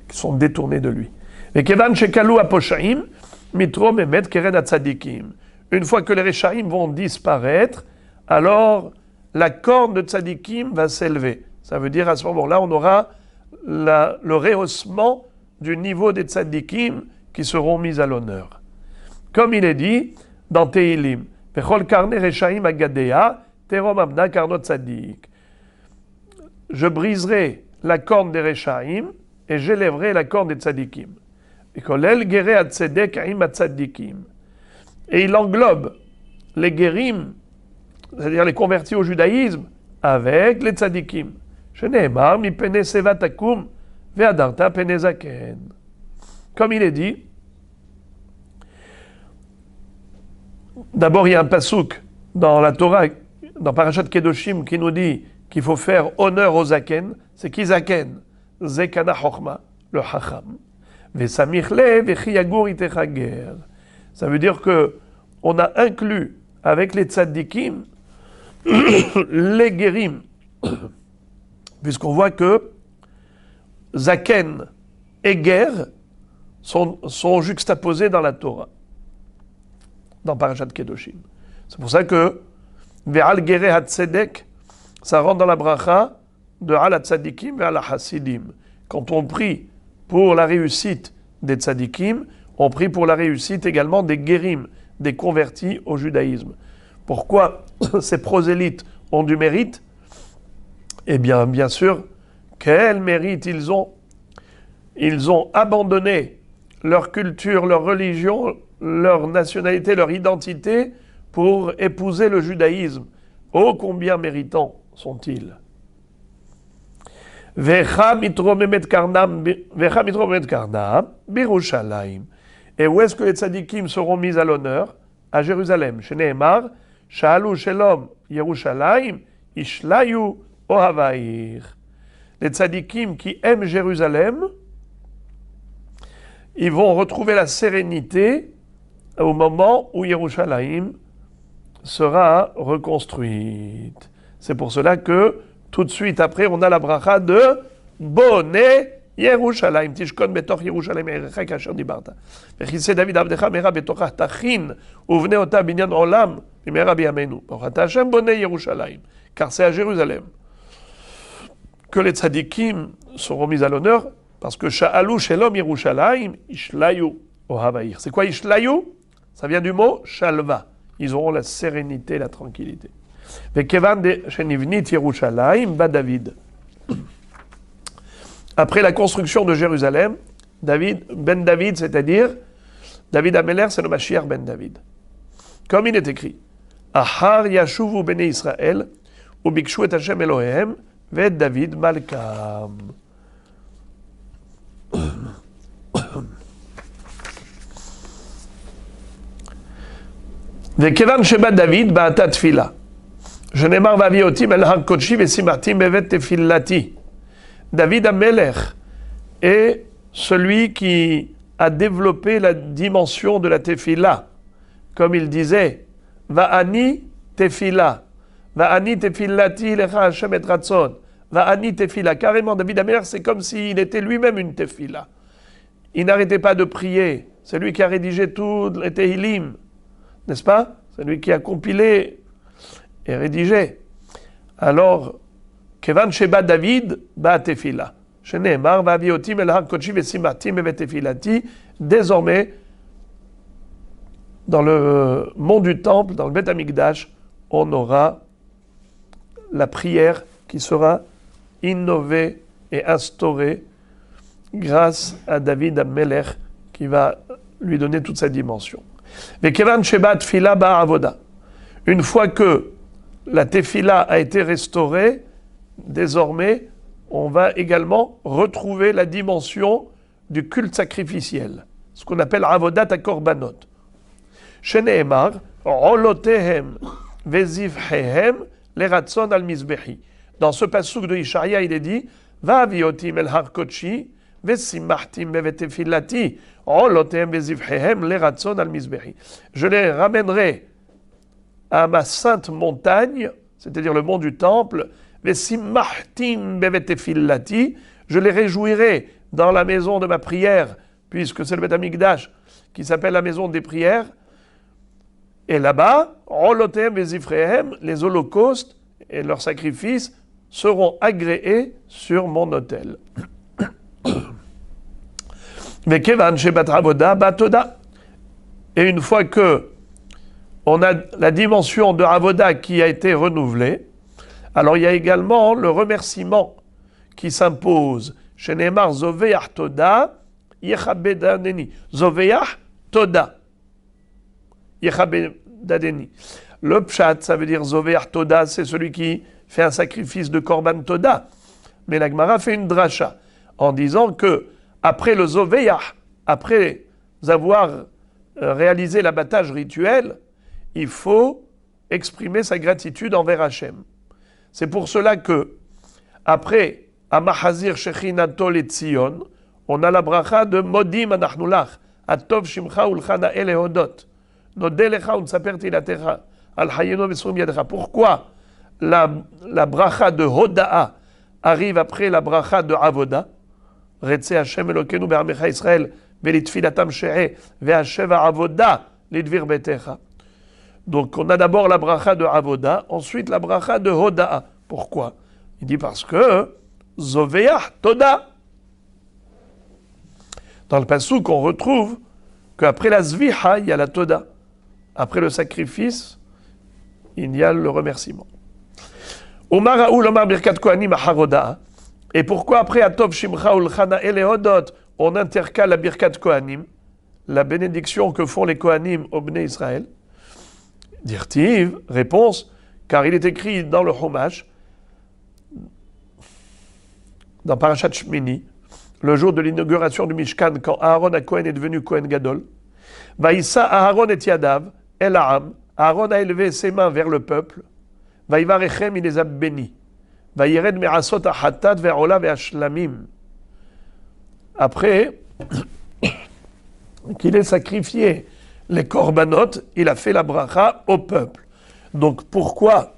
qui sont détournés de lui. Et Kevan Shekalu Aposhaim, Mitro Memet Keren Atzadikim. Une fois que les Réchaïm vont disparaître, alors la corne de Tzadikim va s'élever. Ça veut dire à ce moment-là, on aura le rehaussement du niveau des Tzadikim qui seront mis à l'honneur. Comme il est dit dans Tehilim, Vechol Karne Réchaïm Agadea, Terom Amna Karno Tzadik. Je briserai la corne des Réchaïm et j'élèverai la corne des Tzadikim. Et il englobe les guérim, c'est-à-dire les convertis au judaïsme, avec les tzadikim. Comme il est dit, d'abord il y a un pasouk dans la Torah, dans Parashat Kedoshim, qui nous dit qu'il faut faire honneur aux zaken. C'est qui zaken? Zekana Chochma, le Chacham. Ça veut dire que on a inclus avec les tzadikim les guérim, puisqu'on voit que zaken et guerre sont juxtaposés dans la Torah, dans Parashat Kedoshim. C'est pour ça que ve'al gereh hatzedek, ça rentre dans la bracha de al tzadikim ve'al hasidim. Quand on prie pour la réussite des tzadikim, on prie pour la réussite également des guérim, des convertis au judaïsme. Pourquoi ces prosélytes ont du mérite? Eh bien, bien sûr, quel mérite ils ont? Ils ont abandonné leur culture, leur religion, leur nationalité, leur identité pour épouser le judaïsme. Oh, combien méritants sont-ils? Vecha mitromemet karnam birushalayim. Et où est-ce que les tzadikim seront mis à l'honneur? À Jérusalem. Sheneemar, sha'alu shelom Yerushalayim, ishlayu ohavair. Les tzadikim qui aiment Jérusalem, ils vont retrouver la sérénité au moment où Yerushalayim sera reconstruite. C'est pour cela que tout de suite après, on a la bracha de Boné Yerushalayim. Tishkon betoch Yerushalayim erecha kasher dibarta. Vechise David avdecha mera betocha tachin uvne ota binyan olam mera biyamenu. Borata Hashem Boné Yerushalayim. car c'est à Jérusalem que les tzadikim seront mis à l'honneur, parce que Sha'alu Shelom Yerushalayim, Ishlayu Ohavaïr. C'est quoi Ishlayu? Ça vient du mot Shalva. Ils auront la sérénité, la tranquillité. Vekevan de Shenivnit Yerushalayim ba David. Après la construction de Jérusalem, David, Ben David, c'est-à-dire David Améler, c'est le Mashiach Ben David. Comme il est écrit, Ahar Yashuvu Bene Israël, Ubikshu et Hashem Elohem, Ved David Malkam. וכיוון שבא דוד בעתה תפילה, שנאמר והביא אותי אל הר קודשי ושימחתי בבית תפילתי. David Amelech est celui qui a développé la dimension de la tefila. Comme il disait, Va'ani tefila, Va'ani tefilati lecha Hashem et ratzon, Va'ani tefila. Carrément, David Amelech, c'est comme s'il était lui-même une tefila. Il n'arrêtait pas de prier. C'est lui qui a rédigé tout les Tehilim. N'est-ce pas? C'est lui qui a compilé et rédigé. Alors, Kevan Sheba David, Ba Tefila. Sheneemar, Va'aviotim el har kodshi vesimati mevet tefilati. Désormais, dans le mont du temple, dans le Beth Amikdash, on aura la prière qui sera innovée et instaurée grâce à David Amelech qui va lui donner toute sa dimension. Mais Kevan Sheba Tefila Ba Avoda. Une fois que la Tefila a été restaurée, désormais, on va également retrouver la dimension du culte sacrificiel, ce qu'on appelle Avodat HaKorbanot. Sheneemar, Olotehem Vezivhehem Leratzon al-Mizbehi. Dans ce passouk de Ishaïa, il est dit Va'aviotim el har kodshi vesimachtim bevet tefilati Olotehem Vezivhehem Leratzon al-Mizbehi. Je les ramènerai à ma sainte montagne, c'est-à-dire le mont du temple, Vesimachtim bevet tefilati, je les réjouirai dans la maison de ma prière, puisque c'est le Beth Amikdash qui s'appelle la maison des prières. Et là-bas, Olotem vezifrehem, les holocaustes et leurs sacrifices seront agréés sur mon autel. Vekevan shebat avoda batoda. Et une fois que on a la dimension de avoda qui a été renouvelée, alors il y a également le remerciement qui s'impose. Shenemar zoveach toda yechabedaneni. Zoveach toda. Yechabedadeni. Le pshat, ça veut dire zoveach toda, c'est celui qui fait un sacrifice de korban toda. Mais la Gemara fait une dracha en disant que après le zoveach, après avoir réalisé l'abattage rituel, il faut exprimer sa gratitude envers Hachem. C'est pour cela que, après Amahazir Shechinato Letzion, on a la bracha de Modim Anachnulach, Atov Shimcha Ulchana Elehodot, Nodelecha Unsapertilatecha, Al Hayeno Vesum Yadecha. Pourquoi la bracha de Hoda'a arrive après la bracha de Avoda? Retze Hashem Elokenu Be'amecha Israël, Belitfilatam She'e, Ve'asheva Avoda, Lidvir Betecha. Donc on a d'abord la bracha de Avoda, ensuite la bracha de Hoda'a. Pourquoi? Il dit parce que Zoveach Toda. Dans le passouk, on retrouve qu'après la Zviha, il y a la Toda. Après le sacrifice, il y a le remerciement. Omar Raoul Omar Birkat Kohanim Aharoda. Et pourquoi après Atov Shimcha Ulchana Elehodot, on intercale la Birkat Kohanim, la bénédiction que font les Kohanim au Bnei Israël? Dirtiv, réponse, car il est écrit dans le Chumash, dans Parashat Shmini, le jour de l'inauguration du Mishkan, quand Aaron à Kohen est devenu Kohen Gadol, Vaïssa Aaron et Yadav, El Ha'am, Aaron a élevé ses mains vers le peuple, Vaïvarechem, il les a bénis, Vaïred Me'asot Ahatat Ve'ola Ve'ashlamim. Après qu'il ait sacrifié les korbanot, il a fait la bracha au peuple. Donc pourquoi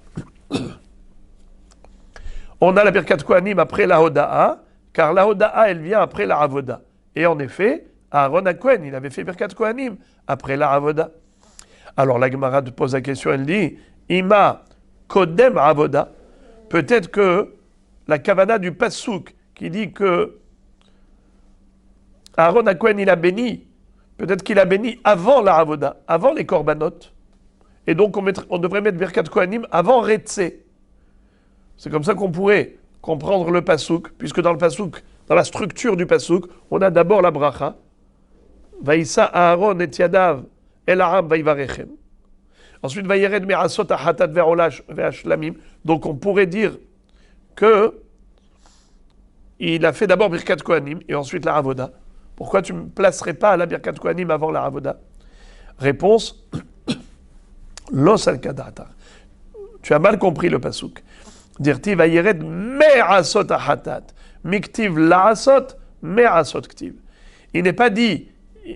on a la Birkat Kohanim après la Hoda'a? Car la Hoda'a, elle vient après la Avoda. Et en effet, Aaron à Kohen, il avait fait Birkat Kohanim après la Avoda. Alors la Gemara te pose la question, elle dit Ima Kodem Avoda. peut-être que la kavana du Passouk qui dit que Aaron HaKohen il a béni, peut-être qu'il a béni avant la avoda, avant les korbanot, et donc on devrait mettre Birkat Kohanim avant Retse. C'est comme ça qu'on pourrait comprendre le Passouk, puisque dans le Passouk, dans la structure du Passouk, on a d'abord la bracha, Vaïssa Aaron et Yadav El Aram Vaïvarechem. Ensuite, Vaïred Me'asot Ahatat Ve'olash Ve'ashlamim. Donc on pourrait dire que il a fait d'abord Birkat Kohanim et ensuite la Avoda. Pourquoi tu ne me placerais pas à la Birkat Kohanim avant la Avoda? Réponse Los al-Kadata. Tu as mal compris le Passouk. Dirti Vaïred Me'asot Ahatat. Miktiv La'asot Me'asot Ktiv. Il n'est pas dit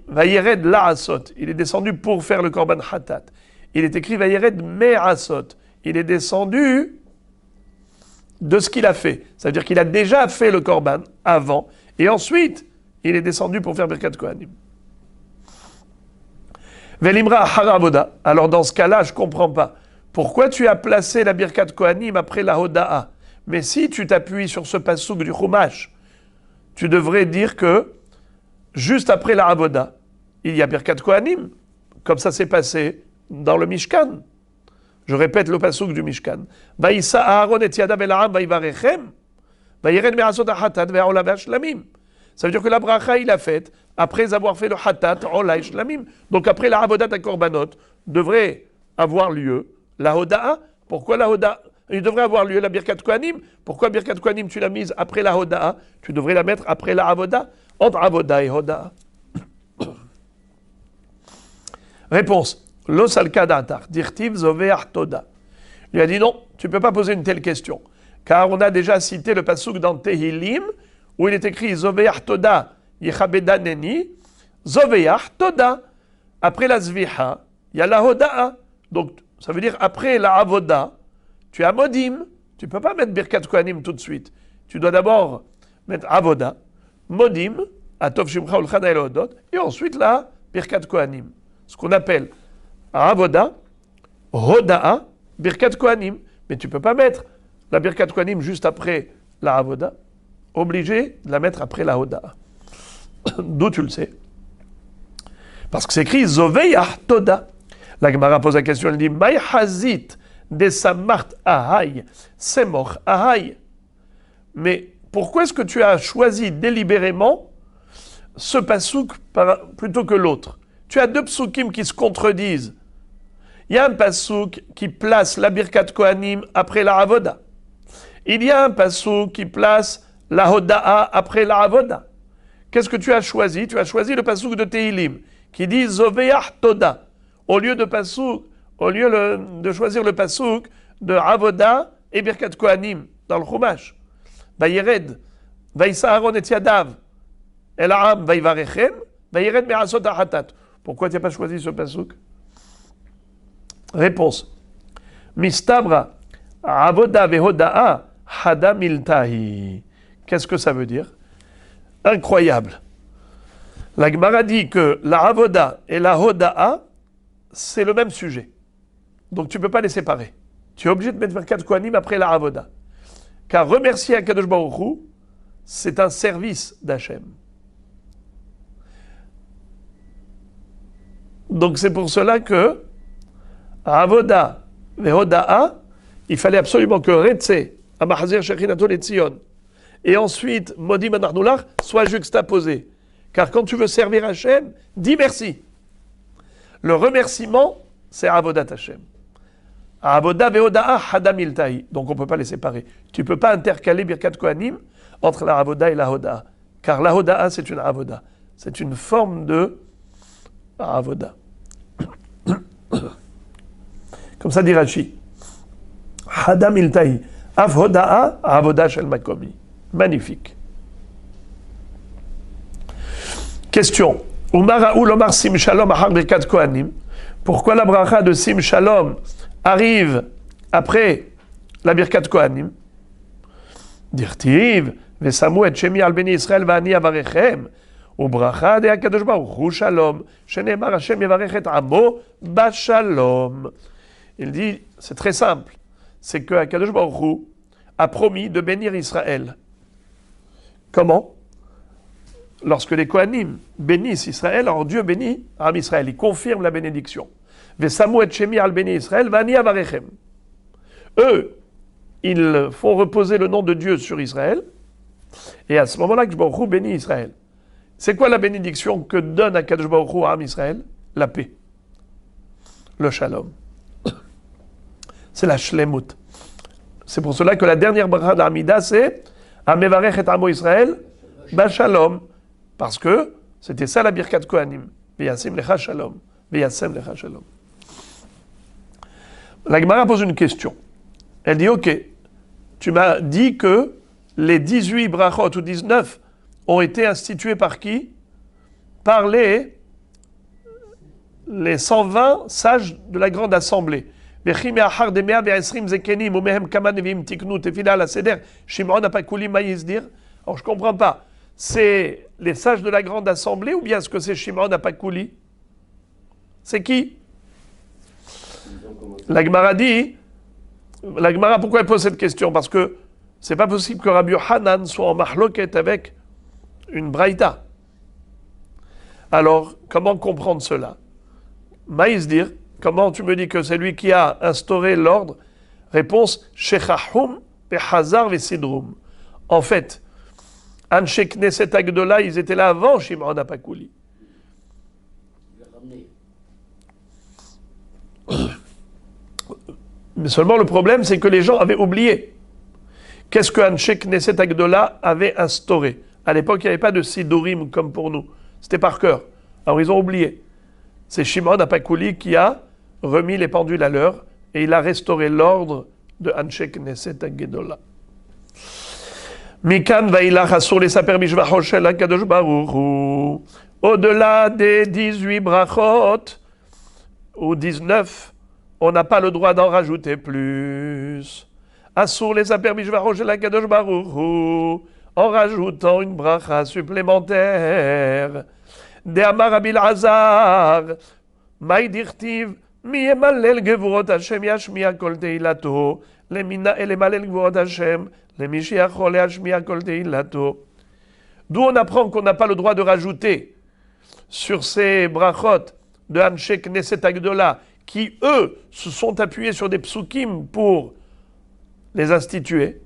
Vaïred La'asot. Il est descendu pour faire le Korban Hatat. Il est écrit Vaïred Me'asot. Il est descendu de ce qu'il a fait. Ça veut dire qu'il a déjà fait le Korban avant, et ensuite, il est descendu pour faire Birkat Kohanim. Velimra Ahara Avoda. Alors dans ce cas-là, je ne comprends pas. Pourquoi tu as placé la Birkat Kohanim après la Hoda'a? Mais si tu t'appuies sur ce passouk du Chumash, tu devrais dire que juste après la Avoda, il y a Birkat Kohanim, comme ça s'est passé dans le Mishkan. Je répète le passouk du Mishkan. Vaïssa Aaron et Yadav el Aram vaïvarechem, vaïred me'asot hatat ve'ola ve'ashlamim. Ça veut dire que la bracha, il a faite après avoir fait le hatat, ola et shlamim. Donc après la avodat à korbanot, devrait avoir lieu la hoda'a. Pourquoi la hoda'a? Il devrait avoir lieu la birkat kohanim. Pourquoi birkat kohanim tu l'as mise après la hoda'a? Tu devrais la mettre après la avoda, entre avoda et hoda'a. Réponse. Los al-Kadatar, dirtiv zoveach toda. Il a dit non, tu ne peux pas poser une telle question. Car on a déjà cité le passouk dans Tehillim, où il est écrit zoveach toda, yichabeda neni, zoveach toda. Après la zviha, il y a la hoda'a. Donc, ça veut dire après la avoda, tu as modim. Tu ne peux pas mettre birkat kohanim tout de suite. Tu dois d'abord mettre avoda, modim, atov shimcha ulchana elodot, et ensuite la birkat kohanim. Ce qu'on appelle Avoda, Hoda'a, Birkat Kohanim. Mais tu ne peux pas mettre la Birkat Kohanim juste après la Avoda. Obligé de la mettre après la Hoda'a. D'où tu le sais? Parce que c'est écrit Zoveyah Toda. La Gemara pose la question, elle dit Maï Hazit de Samart Ahaï, Semor Ahaï. Mais pourquoi est-ce que tu as choisi délibérément ce pasouk plutôt que l'autre? Tu as deux psukim qui se contredisent. Il y a un pasouk qui place la Birkat Kohanim après la Avoda. Il y a un pasouk qui place la Hoda'a après la Avoda. Qu'est-ce que tu as choisi? Tu as choisi le pasouk de Tehillim qui dit Zoveach Toda. Au lieu de choisir le pasouk de Avoda et Birkat Kohanim dans le Chumash. Vaïred, Vaïssa Aaron et Yadav, El Aam Vaïvarechem, Vaïred Me'asot Ahatat. Pourquoi tu n'as pas choisi ce pasouk? Réponse. Mistabra, avoda vehoda'a, hada miltahi. Qu'est-ce que ça veut dire? Incroyable. La Gemara dit que la avoda et la hoda'a, c'est le même sujet. Donc tu ne peux pas les séparer. Tu es obligé de mettre Birkat Kohanim après la avoda. Car remercier Akadosh Baruch Hu, c'est un service d'Hachem. Donc c'est pour cela que Avoda vehoda'a, il fallait absolument que Retse, Amahazir Shechinato Letzion, et ensuite Modim Anarnoular soit juxtaposé. Car quand tu veux servir Hachem, dis merci. Le remerciement, c'est Avodat Hachem. Avoda vehoda'a hadamiltahi. Donc on ne peut pas les séparer. Tu ne peux pas intercaler Birkat Kohanim entre la Avoda et la Hoda'a. Car la Hoda'a, c'est une Avoda. C'est une forme de Avoda. Comme ça dit Rashi. Hadam iltahi. Af hoda'a avoda shel makomi. Magnifique. Question. Umara ou lomar sim shalom ahar birkat kohanim. Pourquoi la bracha de sim shalom arrive après la birkat kohanim? Dirtiv vesamu et shemi al beni Israël va'ani avarechem. וברכה די הקדוש ברוך הוא שלום, שנאמר השם יברך את עמו בשלום. Il dit, c'est très simple, c'est que Akadosh Baruch Hu a promis de bénir Israël. Comment? Lorsque les Kohanim bénissent Israël, alors Dieu bénit Am Israël, il confirme la bénédiction. Vesamu et shemi al béni Israël, vani avarechem. Eux, ils font reposer le nom de Dieu sur Israël, et à ce moment-là, Kadosh Baruch Hu bénit Israël. C'est quoi la bénédiction que donne à Kadosh Baruch Hu à Am Israël? La paix, le shalom. C'est la shlemut. C'est pour cela que la dernière bracha d'Amida, c'est Amevarech et Amo Israël, Bashalom. Parce que c'était ça la birkat Kohanim. V'yasim lecha shalom. V'yasem lecha shalom. La Gemara pose une question. Elle dit, ok, tu m'as dit que les 18 brachot ou 19 ont été institués par qui? Par les 120 sages de la grande assemblée. Alors je ne comprends pas. C'est les sages de la grande assemblée ou bien est-ce que c'est Shimon Apakouli? C'est qui? La Gemara dit, pourquoi elle pose cette question? Parce que c'est pas possible que Rabbi Yohanan soit en mahloket avec une braïta. Alors, comment comprendre cela? Maïs dire, comment tu me dis que c'est lui qui a instauré l'ordre? Réponse, Shechahum Behazar Vesidrum. En fait, Anshe Knesset Agdola, ils étaient là avant Shimon Apakouli. Mais seulement le problème, c'est que les gens avaient oublié. Qu'est-ce que Anshe Knesset Agdola avait instauré? À l'époque, il n'y avait pas de Sidurim comme pour nous. C'était par cœur. Alors ils ont oublié. C'est Shimon Apakouli qui a remis les pendules à l'heure et il a restauré l'ordre de Anshe Knesset Agdola. Mikan vailach asur les saper mishvachot shel HaKadosh Baruch Hu. Au-delà des 18 brachot, ou 19, on n'a pas le droit d'en rajouter plus. Asur les saper mishvachot shel HaKadosh Baruch Hu, en rajoutant une bracha supplémentaire. De Amar Rabbi Elazar, Maï dirtiv, mi yemalel gevurot Hashem yashmiya kol teilato, lemina elemalel gevurot Hashem, d'où on apprend qu'on n'a pas le droit de rajouter sur ces brachot de Anshe Knesset Agdola qui, eux, se sont appuyés sur des psukim pour les instituer.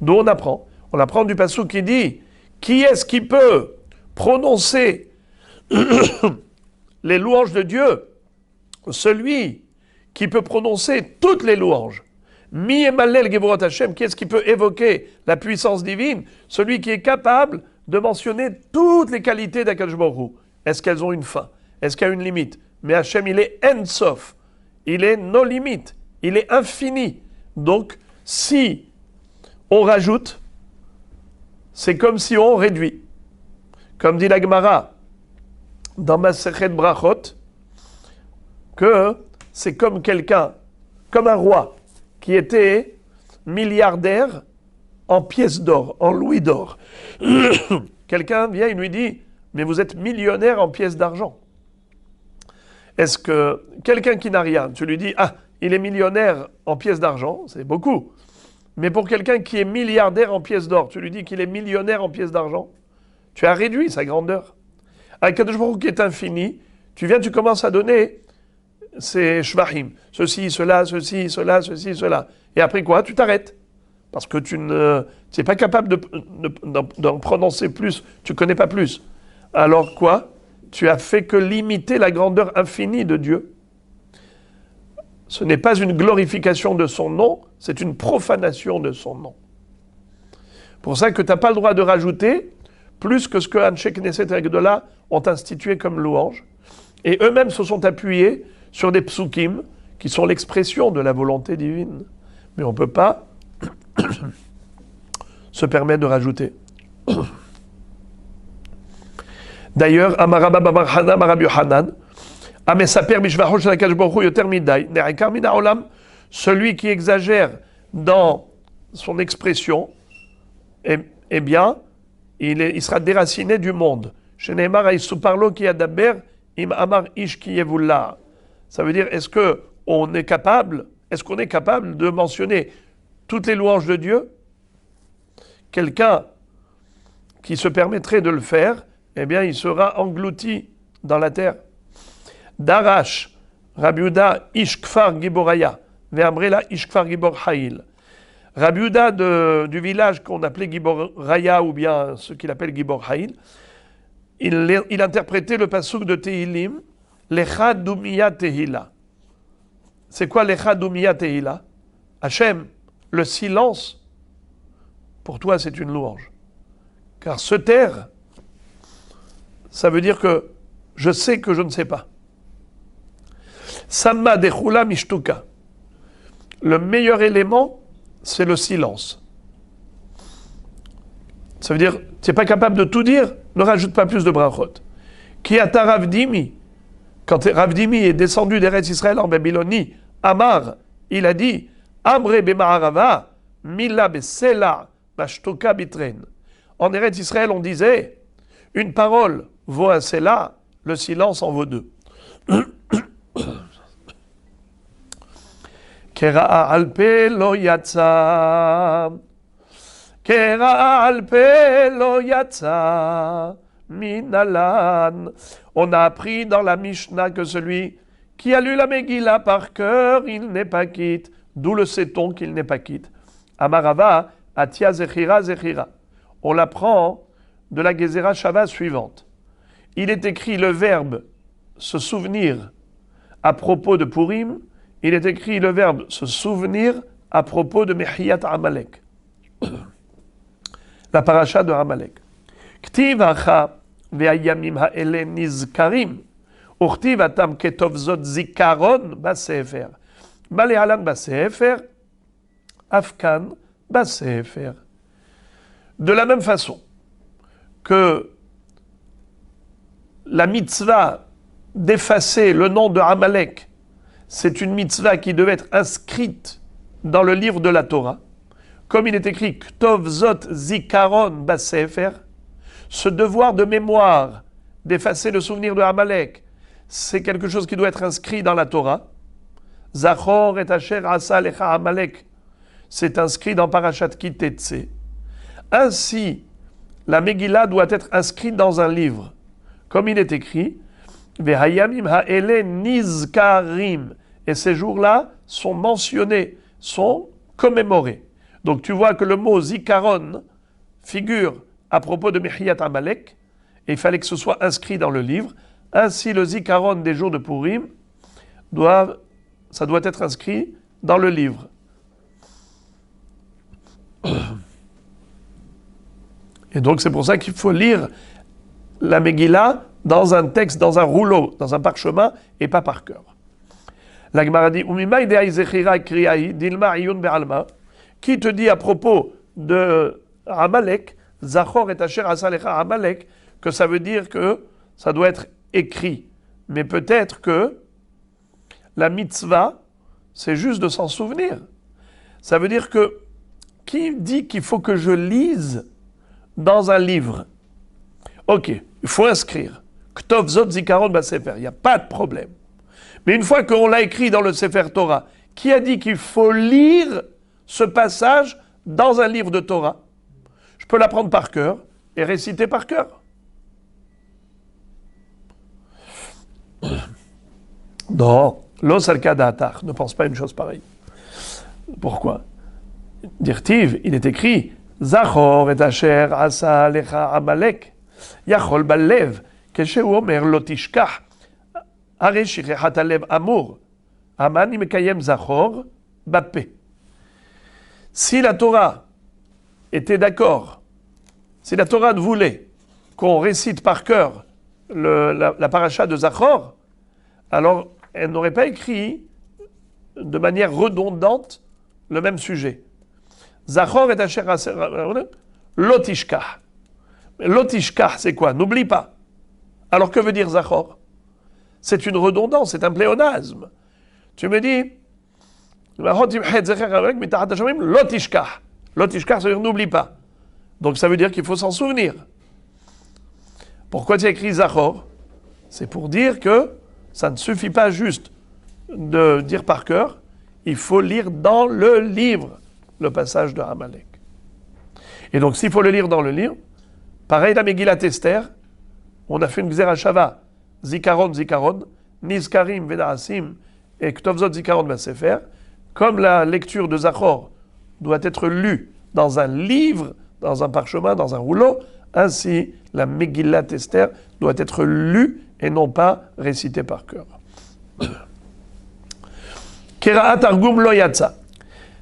D'où on apprend? On apprend du pasuk qui dit qui est-ce qui peut prononcer les louanges de Dieu? Celui qui peut prononcer toutes les louanges. Mi emalel gevurot Hashem, qui est-ce qui peut évoquer la puissance divine? Celui qui est capable de mentionner toutes les qualités d'Akadosh Baruch Hu. Est-ce qu'elles ont une fin? Est-ce qu'il y a une limite? Mais Hashem, il est en-sof. Il est no limite. Il est infini. Donc, si on rajoute, c'est comme si on réduit. Comme dit la Gemara dans Masechet Brachot, que c'est comme quelqu'un, comme un roi, qui était milliardaire en pièces d'or, en louis d'or. Quelqu'un vient et lui dit, mais vous êtes millionnaire en pièces d'argent. Est-ce que quelqu'un qui n'a rien, tu lui dis, ah, il est millionnaire en pièces d'argent, c'est beaucoup. Mais pour quelqu'un qui est milliardaire en pièces d'or, tu lui dis qu'il est millionnaire en pièces d'argent, tu as réduit sa grandeur. Avec Kadosh Baruch Hu qui est infini, tu viens, tu commences à donner ces shvachim, ceci, cela, ceci, cela, ceci, cela. Et après quoi? Tu t'arrêtes. Parce que tu n'es pas capable d'en prononcer plus, tu ne connais pas plus. Alors quoi? Tu as fait que limiter la grandeur infinie de Dieu. Ce n'est pas une glorification de son nom, c'est une profanation de son nom. Pour ça que tu n'as pas le droit de rajouter plus que ce que Anshe Knesset Agdola ont institué comme louange. Et eux-mêmes se sont appuyés sur des psukim qui sont l'expression de la volonté divine. Mais on ne peut pas se permettre de rajouter. D'ailleurs, Amarabba Babar Hanan, Rabbi Yohanan, Amesaper Mishvachot Shel HaKadosh Baruch Hu Yoter Midai, Ne'akar Min Ha'olam, celui qui exagère dans son expression, eh bien, il sera déraciné du monde. Shene'emar Ha'isou Parlo Ki Adaber Im Amar Ish Ki Yevullah. Ça veut dire, est-ce qu'on est capable de mentionner toutes les louanges de Dieu, quelqu'un qui se permettrait de le faire, eh bien, il sera englouti dans la terre. Darash, Rabbi Yehuda, Ish Kfar Giboraya, Ve'amrela Ish Kfar Gibor Haïl. Rabbi Yehuda du village qu'on appelait Giboraya, ou bien ce qu'il appelle Gibor Haïl, il interprétait le passouk de Tehilim, Lecha Dumia Tehila. C'est quoi Lecha Dumia Tehila? Hachem, le silence, pour toi c'est une louange. Car se taire, ça veut dire que je sais que je ne sais pas. Samma dechula mishtuka. Le meilleur élément, c'est le silence. Ça veut dire, tu n'es pas capable de tout dire, ne rajoute pas plus de brachot. Ki ata Rav Dimi, quand Rav Dimi est descendu d'Eretz Israël en Babylonie, Amar, il a dit, Amre b'ma'arava, mila b'sela, b'shtuka bitren. En Eretz Israël, on disait, une parole vaut un sela, le silence en vaut deux. Kera'a alpe lo yatsa, Kera'a alpe lo yatsa, minalan. On a appris dans la Mishnah que celui qui a lu la Megillah par cœur, il n'est pas quitte. D'où le sait-on qu'il n'est pas quitte? Amarava, atia zechira zechira. On l'apprend de la Gezerah Shava suivante. Il est écrit le verbe se souvenir à propos de Purim, il est écrit le verbe se souvenir à propos de Mehiyat Amalek, la paracha de Amalek. Ktiv acha ve'ayamim ha'ele nizkarim, uchtiv atam ketov zot zikaron basefer, bale'alan basefer, afkan basefer. De la même façon que la mitzvah d'effacer le nom de Amalek, c'est une mitzvah qui devait être inscrite dans le livre de la Torah, comme il est écrit Ktov Zot Zikaron Basefer, ce devoir de mémoire d'effacer le souvenir de Amalek, c'est quelque chose qui doit être inscrit dans la Torah. Zachor et Asher Asa Lecha Amalek, c'est inscrit dans Parashat Kitetse. Ainsi, la Megillah doit être inscrite dans un livre, comme il est écrit Vehayamim ha'ele nizkarim. Et ces jours-là sont mentionnés, sont commémorés. Donc tu vois que le mot zikaron figure à propos de Mehiyat Amalek, et il fallait que ce soit inscrit dans le livre. Ainsi, le zikaron des jours de Purim, ça doit être inscrit dans le livre. Et donc c'est pour ça qu'il faut lire la Megillah dans un texte, dans un rouleau, dans un parchemin, et pas par cœur. La Gemara dit, qui te dit à propos de Amalek, Zachor et Asher Asalecha Amalek, que ça veut dire que ça doit être écrit. Mais peut-être que la mitzvah, c'est juste de s'en souvenir. Ça veut dire que, qui dit qu'il faut que je lise dans un livre? Ok, il faut inscrire. Ktov Zot Zikaron Basefer, il n'y a pas de problème. Mais une fois qu'on l'a écrit dans le Sefer Torah, qui a dit qu'il faut lire ce passage dans un livre de Torah? Je peux l'apprendre par cœur et réciter par cœur. Non, l'os al-kadatar, ne pense pas une chose pareille. Pourquoi? Dirtiv, il est écrit Zachor et Asher Asa Lecha Amalek, Yachol Balev, Keshe Omer Lotishkach, Are Shirechat Alev Amour, Amani Mekayem Zachor, Bape. Si la Torah était d'accord, si la Torah voulait qu'on récite par cœur la paracha de Zachor, alors elle n'aurait pas écrit de manière redondante le même sujet. Zachor et Asher Lotishkach. Lotishkach, c'est quoi? N'oublie pas. Alors que veut dire Zachor? C'est une redondance, c'est un pléonasme. Tu me dis, Lotishkach. Lotishkach, ça veut dire n'oublie pas. Donc ça veut dire qu'il faut s'en souvenir. Pourquoi tu as écrit Zachor? C'est pour dire que ça ne suffit pas juste de dire par cœur, il faut lire dans le livre. le passage de Amalek. Et donc, s'il faut le lire dans le livre, pareil, la Megillat Esther, on a fait une Gzera Shava, Zikaron, Nizkarim, Vedaasim, et Ktovzot Zikaron Vasefer, comme la lecture de Zachor doit être lue dans un livre, dans un parchemin, dans un rouleau, ainsi la Megillat Esther doit être lue et non pas récitée par cœur. Keraat Targum Lo Yatsa.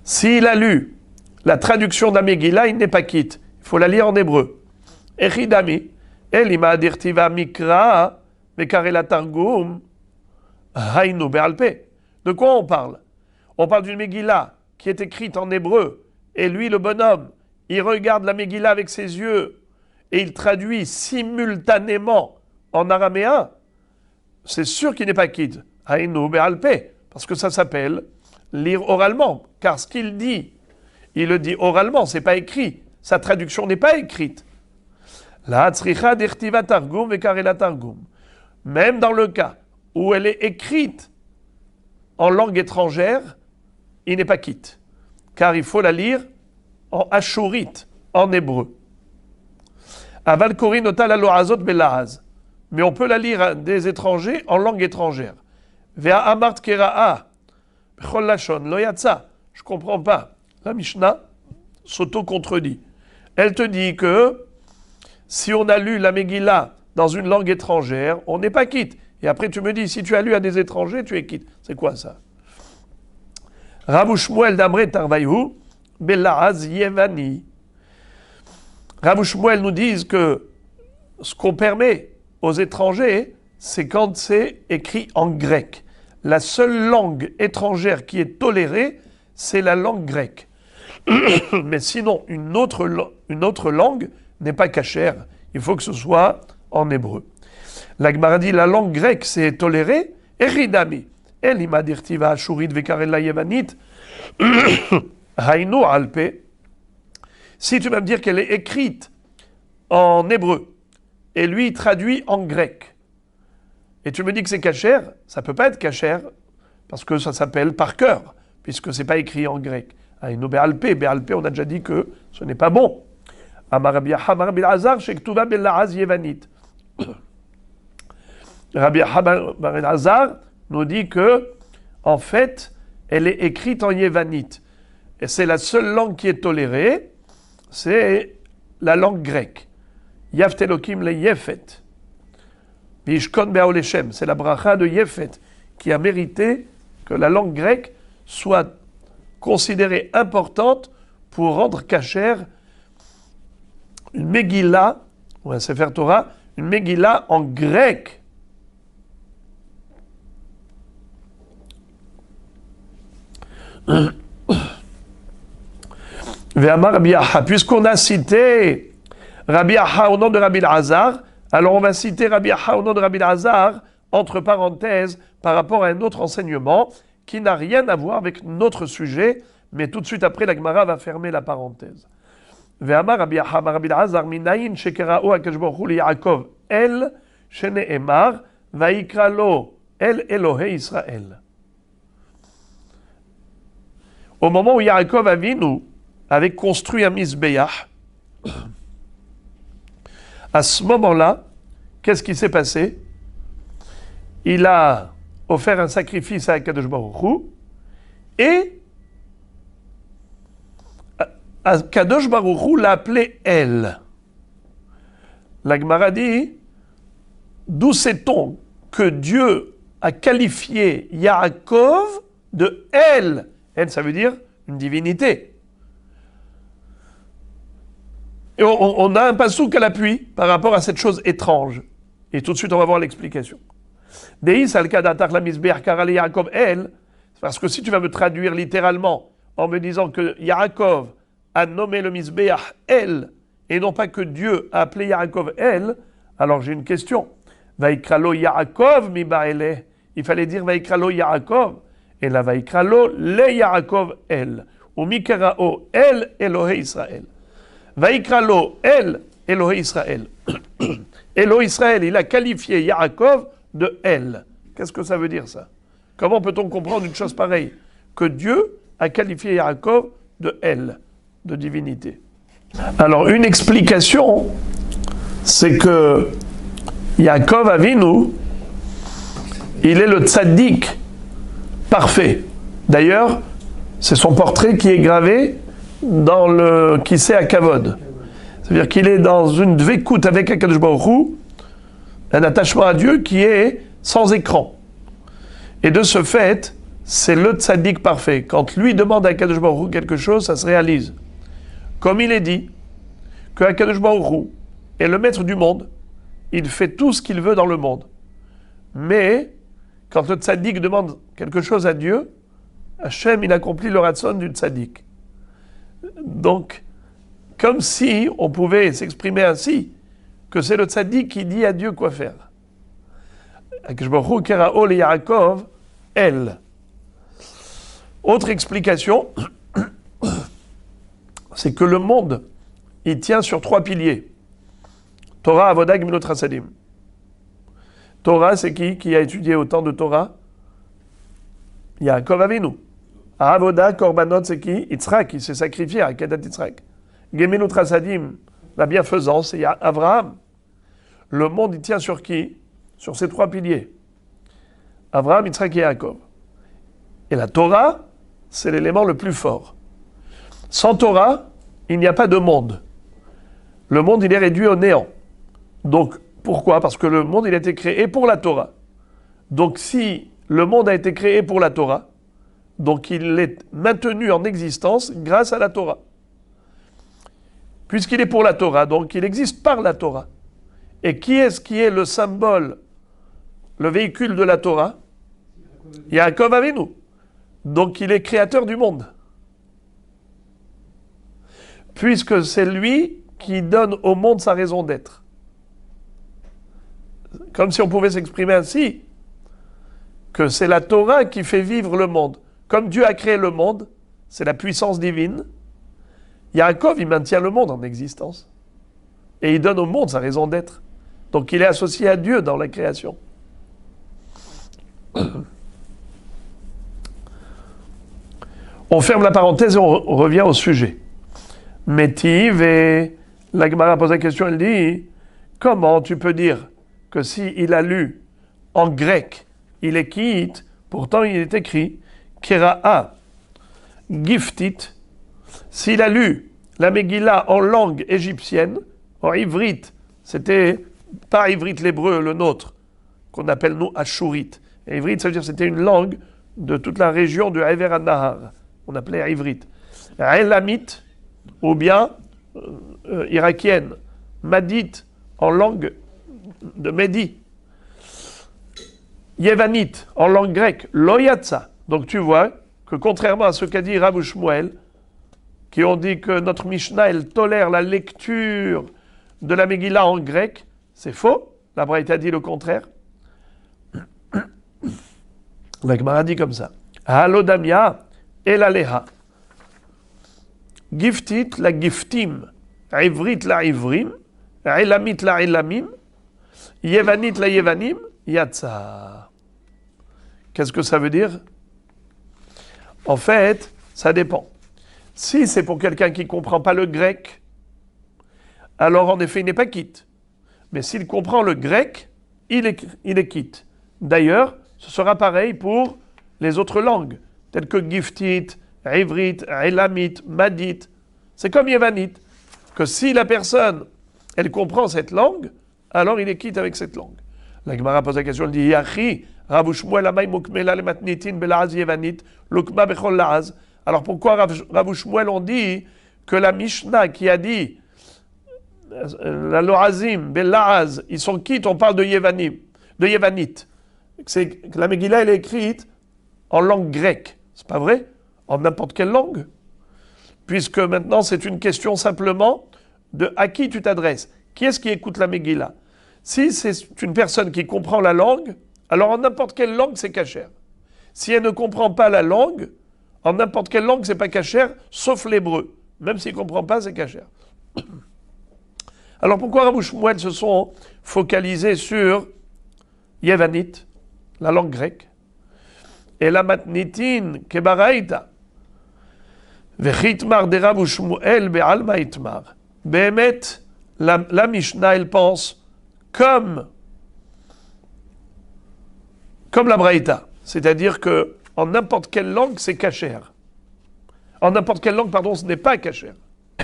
S'il a lu la traduction de la Megillah, il n'est pas quitte. Il faut la lire en hébreu. Echidami, Elima Dirtiva Mikra, Mekarela Targum, Hainu Be'alpe. De quoi on parle? On parle d'une Megillah qui est écrite en hébreu. Et lui, le bonhomme, il regarde la Megillah avec ses yeux et il traduit simultanément en araméen. C'est sûr qu'il n'est pas quitte. Hainu Be'alpe. Parce que ça s'appelle lire oralement. Car ce qu'il dit, il le dit oralement, c'est pas écrit. Sa traduction n'est pas écrite. La Hatzricha d'Irtiva Targum et Karela Targum. Même dans le cas où elle est écrite en langue étrangère, il n'est pas quitte. Car il faut la lire en ashurite, en hébreu. Aval Korinota la Loazot Belahaz. Mais on peut la lire à des étrangers en langue étrangère. Vea Amart Kera'a. Bechol Lashon Lo Yatsa. Je ne comprends pas. La Mishnah s'auto-contredit. Elle te dit que si on a lu la Megillah dans une langue étrangère, on n'est pas quitte. Et après tu me dis, si tu as lu à des étrangers, tu es quitte. C'est quoi ça? Rabou Shmuel d'Amre Tarvaïhu, Belahaz Yevani. Rabou Shmuel nous dit que ce qu'on permet aux étrangers, c'est quand c'est écrit en grec. La seule langue étrangère qui est tolérée, c'est la langue grecque. Mais sinon, une autre langue n'est pas cachère. Il faut que ce soit en hébreu. La Gemara dit la langue grecque, c'est toléré. Eridami. Elima dirtiva ashurit vekarela yevanit. Hainu alpe. Si tu vas me dire qu'elle est écrite en hébreu, et lui traduit en grec, et tu me dis que c'est cachère, ça ne peut pas être cachère, parce que ça s'appelle par cœur, puisque ce n'est pas écrit en grec. Hainu be'alpe, be'alpe, on a déjà dit que ce n'est pas bon. Amar Rabbi Yehuda ben Elazar, shektuva bela'az yevanit. Rabbi Yehuda ben Elazar nous dit que, en fait, elle est écrite en yévanite. Et c'est la seule langue qui est tolérée, c'est la langue grecque. Yaftelokim le Yefet. Bishkon be'oleshem. C'est la bracha de Yefet qui a mérité que la langue grecque soit considérée importante pour rendre cachère une Megillah, ou un Sefer Torah, une Megillah en grec. Ve'amar Rabbi Yaha, puisqu'on a cité Rabbi Yaha au nom de Rabbi Elazar, alors on va citer Rabbi Yaha au nom de Rabbi Elazar, entre parenthèses, par rapport à un autre enseignement qui n'a rien à voir avec notre sujet, mais tout de suite après, la Gemara va fermer la parenthèse. Ve'amar Rabbi Yaha, Rabbi Elazar, minayin shekera'o hakadosh baruch hu liYaakov el shene'emar va'ikra lo el Elohei Israël. Au moment où Yaakov Avinu avait construit un Mizbeach, à ce moment-là, qu'est-ce qui s'est passé? Il a offert un sacrifice à Akadosh Baruch Hu et Akadosh Baruch Hu l'a appelé El. La Gemara dit, d'où sait-on que Dieu a qualifié Yaakov de El? El, ça veut dire une divinité. Et on a un pasouk à l'appui par rapport à cette chose étrange. Et tout de suite, on va voir l'explication. Parce que si tu vas me traduire littéralement en me disant que Yaakov a nommé le Mizbeach El, et non pas que Dieu a appelé Yaakov El, alors j'ai une question. Vaikralo Yaakov mi ba'eleh. Il fallait dire Vaikralo Yaakov. Et là, Vaikralo le Yaakov El. Ou Mikerao El Elohei Israël. Vaikralo El Elohei Israël. Elohei Israël, il a qualifié Yaakov de El. Qu'est-ce que ça veut dire ça? Comment peut-on comprendre une chose pareille? Que Dieu a qualifié Yaakov de El, de divinité. Alors, une explication, c'est que Yaakov Avinu, il est le tzaddik parfait. D'ailleurs, c'est son portrait qui est gravé dans le Kisei HaKavod. C'est-à-dire qu'il est dans une dvekout avec HaKadosh Baruch Hu, un attachement à Dieu qui est sans écran. Et de ce fait, c'est le tzaddik parfait. Quand lui demande à HaKadosh Baruch Hu quelque chose, ça se réalise. Comme il est dit que HaKadosh Baruch Hu est le maître du monde, il fait tout ce qu'il veut dans le monde. Mais, quand le tzaddik demande quelque chose à Dieu, Hachem, il accomplit le ratson du tzaddik. Donc, comme si on pouvait s'exprimer ainsi, que c'est le tzaddik qui dit à Dieu quoi faire. HaKadosh Baruch Hu kera le Yaakov, El. Autre explication, c'est que le monde, il tient sur 3 piliers. Torah, Avodah, Gemilut Chasadim. Torah, c'est qui a étudié autant de Torah? Yaakov Avinu. Avodah, Korbanot, c'est qui? Yitzhak, il s'est sacrifié à Kedat Yitzhak. Gemilut Chasadim, la bienfaisance, c'est Abraham. Le monde, il tient sur qui? Sur ces 3 piliers. Abraham, Yitzhak et Yaakov. Et la Torah, c'est l'élément le plus fort. Sans Torah, il n'y a pas de monde. Le monde, il est réduit au néant. Donc, pourquoi? Parce que le monde, il a été créé pour la Torah. Donc, si le monde a été créé pour la Torah, donc il est maintenu en existence grâce à la Torah. Puisqu'il est pour la Torah, donc il existe par la Torah. Et qui est le symbole, le véhicule de la Torah? Yaakov Avinu. Donc il est créateur du monde. Puisque c'est lui qui donne au monde sa raison d'être. Comme si on pouvait s'exprimer ainsi, que c'est la Torah qui fait vivre le monde. Comme Dieu a créé le monde, c'est la puissance divine. Yaakov, il maintient le monde en existence. Et il donne au monde sa raison d'être. Donc il est associé à Dieu dans la création. On ferme la parenthèse et on revient au sujet. Métiv, et la Gemara pose la question, elle dit, comment tu peux dire que s'il a lu en grec, il est quitte, pourtant il est écrit Kera'a Giftit. S'il a lu la Megillah en langue égyptienne, en ivrite, c'était pas ivrite l'hébreu, le nôtre, qu'on appelle nous Ashurite. Et ivrite, ça veut dire que c'était une langue de toute la région du Hever an-Nahar. On appelait ivrite. Elamite, ou bien irakienne, Madite, en langue de Médie. Yévanite, en langue grecque, Loyatsa. Donc tu vois que contrairement à ce qu'a dit Rav Shmuel, qui ont dit que notre Mishnah, elle tolère la lecture de la Megillah en grec, c'est faux. La Braïta dit le contraire. La Gemara dit comme ça. Halodamia el aleha. Giftit la giftim. Ivrit la ivrim. Elamit la elamim. Yevanit la yevanim. Yatsa. Qu'est-ce que ça veut dire? En fait, ça dépend. Si c'est pour quelqu'un qui ne comprend pas le grec, alors en effet, il n'est pas quitte. Mais s'il comprend le grec, il est quitte. D'ailleurs, ce sera pareil pour les autres langues, telles que Giftit, Ivrit, Elamit, Madit. C'est comme Yevanit, que si la personne, elle comprend cette langue, alors il est quitte avec cette langue. La Gemara pose la question, elle dit, Yachi, Rav Shmuel amay mukmela le matnitin belaz Yevanit, lukma bechol laaz. Alors pourquoi Rav Shmuel on dit que la Mishnah qui a dit la Loazim, Belaz, ils sont quittes, on parle de Yevanim, de Yevanit. C'est que la Megillah elle est écrite en langue grecque. C'est pas vrai? En n'importe quelle langue. Puisque maintenant c'est une question simplement de à qui tu t'adresses. Qui est-ce qui écoute la Megillah? Si c'est une personne qui comprend la langue, alors en n'importe quelle langue c'est cachère. Si elle ne comprend pas la langue, en n'importe quelle langue c'est pas cachère, sauf l'hébreu. Même s'il ne comprend pas, c'est cachère. Alors pourquoi Rav Shmuel se sont focalisés sur Yevanit, la langue grecque, et la matnitin kebaraïta, Vechitmar de Rav Shmuel be'alma itmar. Behemet, la Mishnah, elle pense comme la Braïta. C'est-à-dire que en n'importe quelle langue, c'est kasher. En n'importe quelle langue, pardon, ce n'est pas kasher.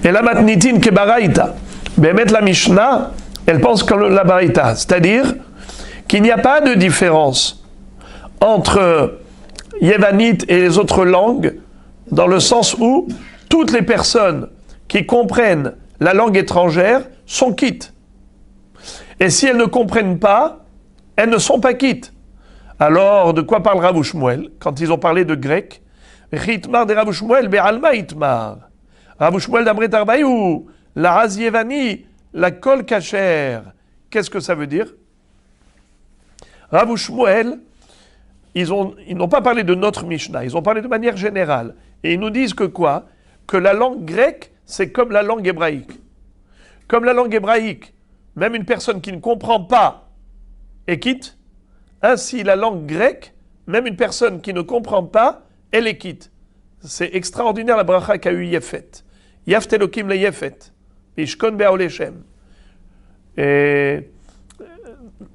Et la matnitin ke baraïta. Behemet, la Mishnah, elle pense comme la Braïta. C'est-à-dire qu'il n'y a pas de différence entre Yévanite et les autres langues, dans le sens où toutes les personnes qui comprennent la langue étrangère sont quittes. Et si elles ne comprennent pas, elles ne sont pas quittes. Alors, de quoi parle Rav Shmuel quand ils ont parlé de grec? Ritmar de Rav Shmuel be'alma itmar. Rav Shmuel d'Amret Arbaïou, la Raz Yévani, la kol kacher. Qu'est-ce que ça veut dire? Rav Shmuel, ils n'ont pas parlé de notre Mishnah, ils ont parlé de manière générale. Et ils nous disent que quoi? Que la langue grecque, c'est comme la langue hébraïque. Comme la langue hébraïque, même une personne qui ne comprend pas est quitte. Ainsi, la langue grecque, même une personne qui ne comprend pas, elle est quitte. C'est extraordinaire la bracha qu'a eu Yefet. Yaft Elokim le Yefet. Ishkon be'aoleshem. Et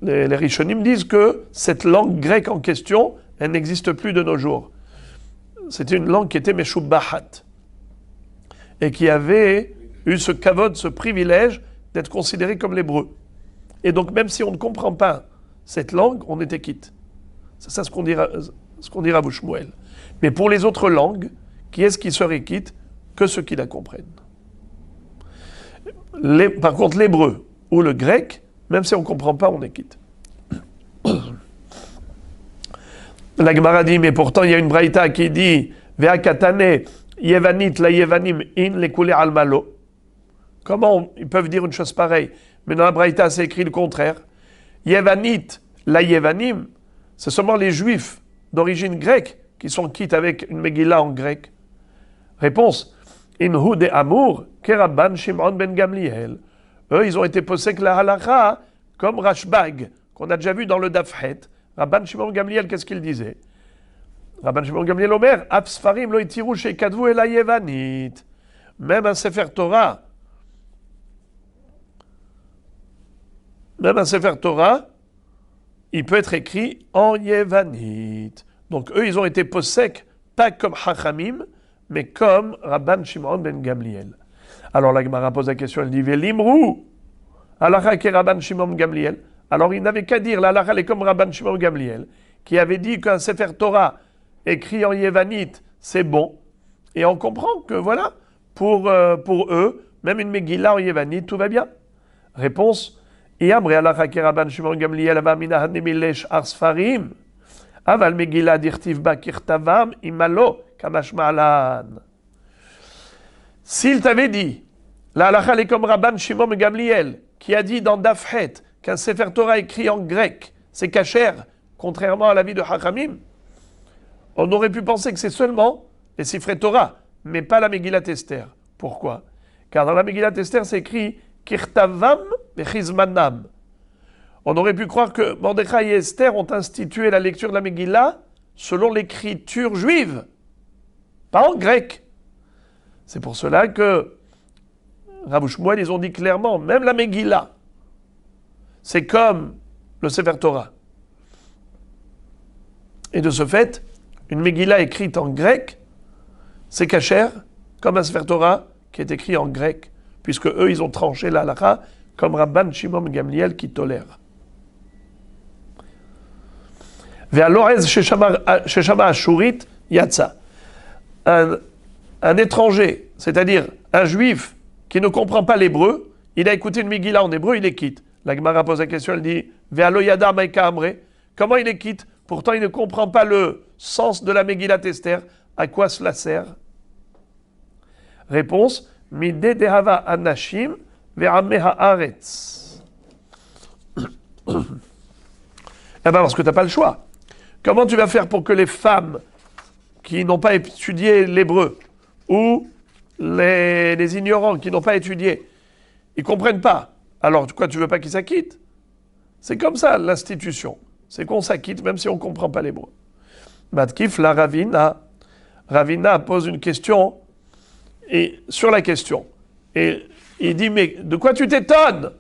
les Rishonim disent que cette langue grecque en question, elle n'existe plus de nos jours. C'était une langue qui était Meshubbahat et qui avait eu ce kavod, ce privilège d'être considérée comme l'hébreu. Et donc même si on ne comprend pas cette langue, on était quitte. C'est ça ce qu'on dira Rav Shmuel. Mais pour les autres langues, qui est-ce qui serait quitte? Que ceux qui la comprennent. Par contre, l'hébreu ou le grec, même si on ne comprend pas, on est quitte. La Gemara dit, mais pourtant il y a une braïta qui dit Ve'akatane yevanit la yevanim in lekule almalo. Comment ils peuvent dire une chose pareille? Mais dans la braïta, c'est écrit le contraire. Yevanit la yevanim, c'est seulement les juifs d'origine grecque qui sont quittes avec une Megillah en grec. Réponse Inhu de Amour, Keraban Shimon ben Gamliel. Eux, ils ont été possèques la halakha comme Rashbag, qu'on a déjà vu dans le Dafhet. Rabban Shimon Gamliel, qu'est-ce qu'il disait? Rabban Shimon Gamliel Omer, Absfarim lo itiru shekadvu el yevanit. Même un Sefer Torah, il peut être écrit en yevanit. Donc eux, ils ont été possèques, pas comme Hachamim, mais comme Rabban Shimon ben Gamliel. Alors la Gemara pose la question, elle dit Velimru, halakha ke Rabban Shimon Gamliel. Alors il n'avait qu'à dire, la halakha est comme Rabban Shimon Gamliel, qui avait dit qu'un Sefer Torah écrit en Yévanite, c'est bon. Et on comprend que voilà, pour eux, même une Megillah en Yévanite, tout va bien. Réponse Iamre halakha ke Rabban Shimon Gamliel ava mina hanemilesh arsfarim. Aval Megillah dirtiv ba kirtavam imalo kamashmalan. S'il t'avait dit, la halakha est comme Rabban Shimon Gamliel, qui a dit dans Dafhet qu'un Sefer Torah écrit en grec, c'est kasher, contrairement à l'avis de Hachamim, on aurait pu penser que c'est seulement les Sifrei Torah, mais pas la Megillat Esther. Pourquoi? Car dans la Megillat Esther, c'est écrit Kirtavam vechizmanam. On aurait pu croire que Mordechai et Esther ont institué la lecture de la Megillah selon l'écriture juive, pas en grec. C'est pour cela que Rav Shmuel, ils ont dit clairement, même la Megillah, c'est comme le Sefer Torah. Et de ce fait, une Megillah écrite en grec, c'est kasher, comme un Sefer Torah qui est écrit en grec, puisque eux, ils ont tranché la halakha comme Rabban Shimon Gamliel qui tolère. Ve'alorez sheshama ashurit yatsa. Un étranger, c'est-à-dire un juif qui ne comprend pas l'hébreu, il a écouté une Megillah en hébreu, il est quitte. La Gemara pose la question, elle dit Ve'alo yada maika amre. Comment il est quitte? Pourtant, il ne comprend pas le sens de la Megillat Esther. À quoi cela sert? Réponse Mide dehava anashim ve'ameh haaretz. Eh bien, parce que tu n'as pas le choix. Comment tu vas faire pour que les femmes qui n'ont pas étudié l'hébreu ou les ignorants qui n'ont pas étudié, ils ne comprennent pas? Alors, quoi, tu veux pas qu'ils s'acquittent? C'est comme ça, l'institution. C'est qu'on s'acquitte même si on ne comprend pas l'hébreu. Matkif, la Ravina pose une question et, sur la question. Et il dit, mais de quoi tu t'étonnes?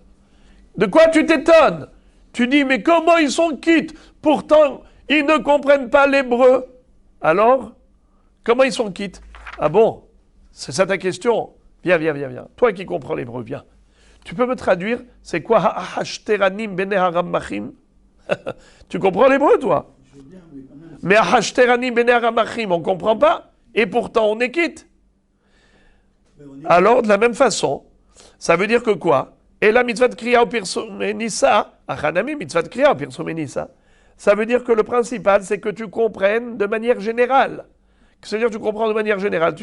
De quoi tu t'étonnes? Tu dis, mais comment ils sont quittes? Pourtant, ils ne comprennent pas l'hébreu. Alors, comment ils sont quittes? Ah bon? C'est ça ta question? Viens. Toi qui comprends l'hébreu, viens. Tu peux me traduire, c'est quoi Ha'ashteranim bene haramachim? Tu comprends l'hébreu, toi? Mais Ha'ashteranim bene haramachim, on ne comprend pas. Et pourtant, on est quitte. Alors, de la même façon, ça veut dire que quoi? Et la mitzvah de kriya au pirsomenissa, achanami mitzvah de kriya au pirsomenissa. Ça veut dire que le principal, c'est que tu comprennes de manière générale. C'est-à-dire que tu comprends de manière générale.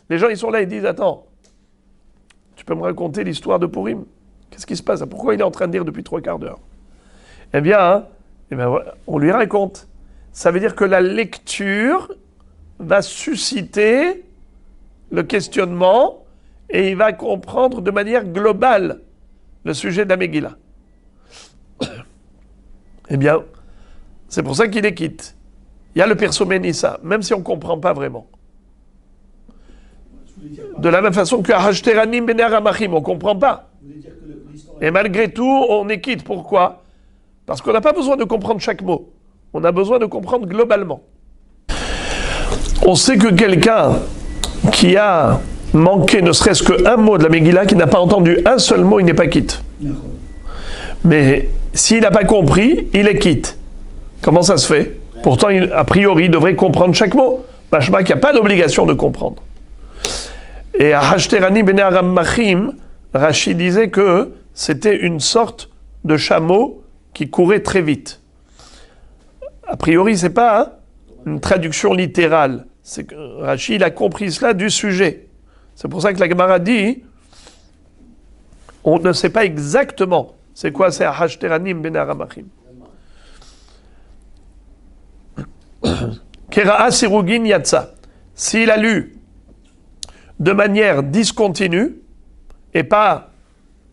Les gens, ils sont là, ils disent, attends, tu peux me raconter l'histoire de Purim? Qu'est-ce qui se passe? Pourquoi il est en train de dire depuis 3/4 d'heure? Eh bien, on lui raconte. Ça veut dire que la lecture va susciter le questionnement et il va comprendre de manière globale le sujet de la Megillah. Eh bien, c'est pour ça qu'il est quitte. Il y a le persoménissa, même si on ne comprend pas vraiment. De la même façon que Ha'ashteranim bene haramachim, on ne comprend pas. Et malgré tout, on est quitte. Pourquoi? Parce qu'on n'a pas besoin de comprendre chaque mot. On a besoin de comprendre globalement. On sait que quelqu'un qui a manqué ne serait-ce qu'un mot de la Megillah, qui n'a pas entendu un seul mot, il n'est pas quitte. Mais s'il n'a pas compris, il est quitte. Comment ça se fait? Pourtant, a priori, il devrait comprendre chaque mot. Machma qu'il n'y a pas d'obligation de comprendre. Et à Ha'ashteranim bene haramachim, Rashi disait que c'était une sorte de chameau qui courait très vite. A priori, ce n'est pas une traduction littérale. C'est que Rashi, il a compris cela du sujet. C'est pour ça que la Gemara dit, on ne sait pas exactement c'est quoi c'est Ha'ashteranim bene haramachim. Kera'a sirugin yatsa. S'il a lu de manière discontinue et pas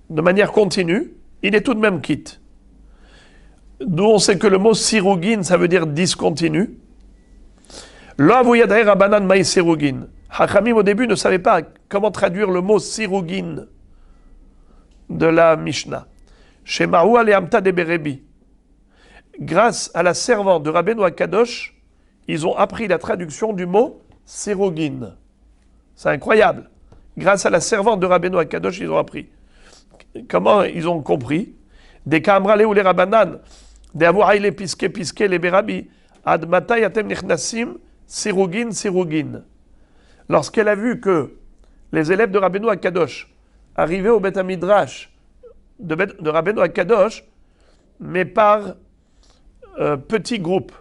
de manière continue, il est tout de même quitte. D'où on sait que le mot sirugin, ça veut dire discontinu. Lo'avuyadai rabanan maï sirugin. Hachamim au début ne savait pas comment traduire le mot sirugin de la Mishnah. Shemahu aleamta de Berebi. Grâce à la servante de Rabbeinu Akadosh, ils ont appris la traduction du mot sirugin. C'est incroyable. Grâce à la servante de Rabbeinu Akadosh, ils ont appris. Comment ils ont compris? Des kamrale ou les rabanan, des avouaïle piske les berabi, ad matay atem nichnasim, sirugin. Lorsqu'elle a vu que les élèves de Rabbeinu Akadosh arrivaient au Beth Midrash de Rabbeinu Akadosh, mais par petits groupes.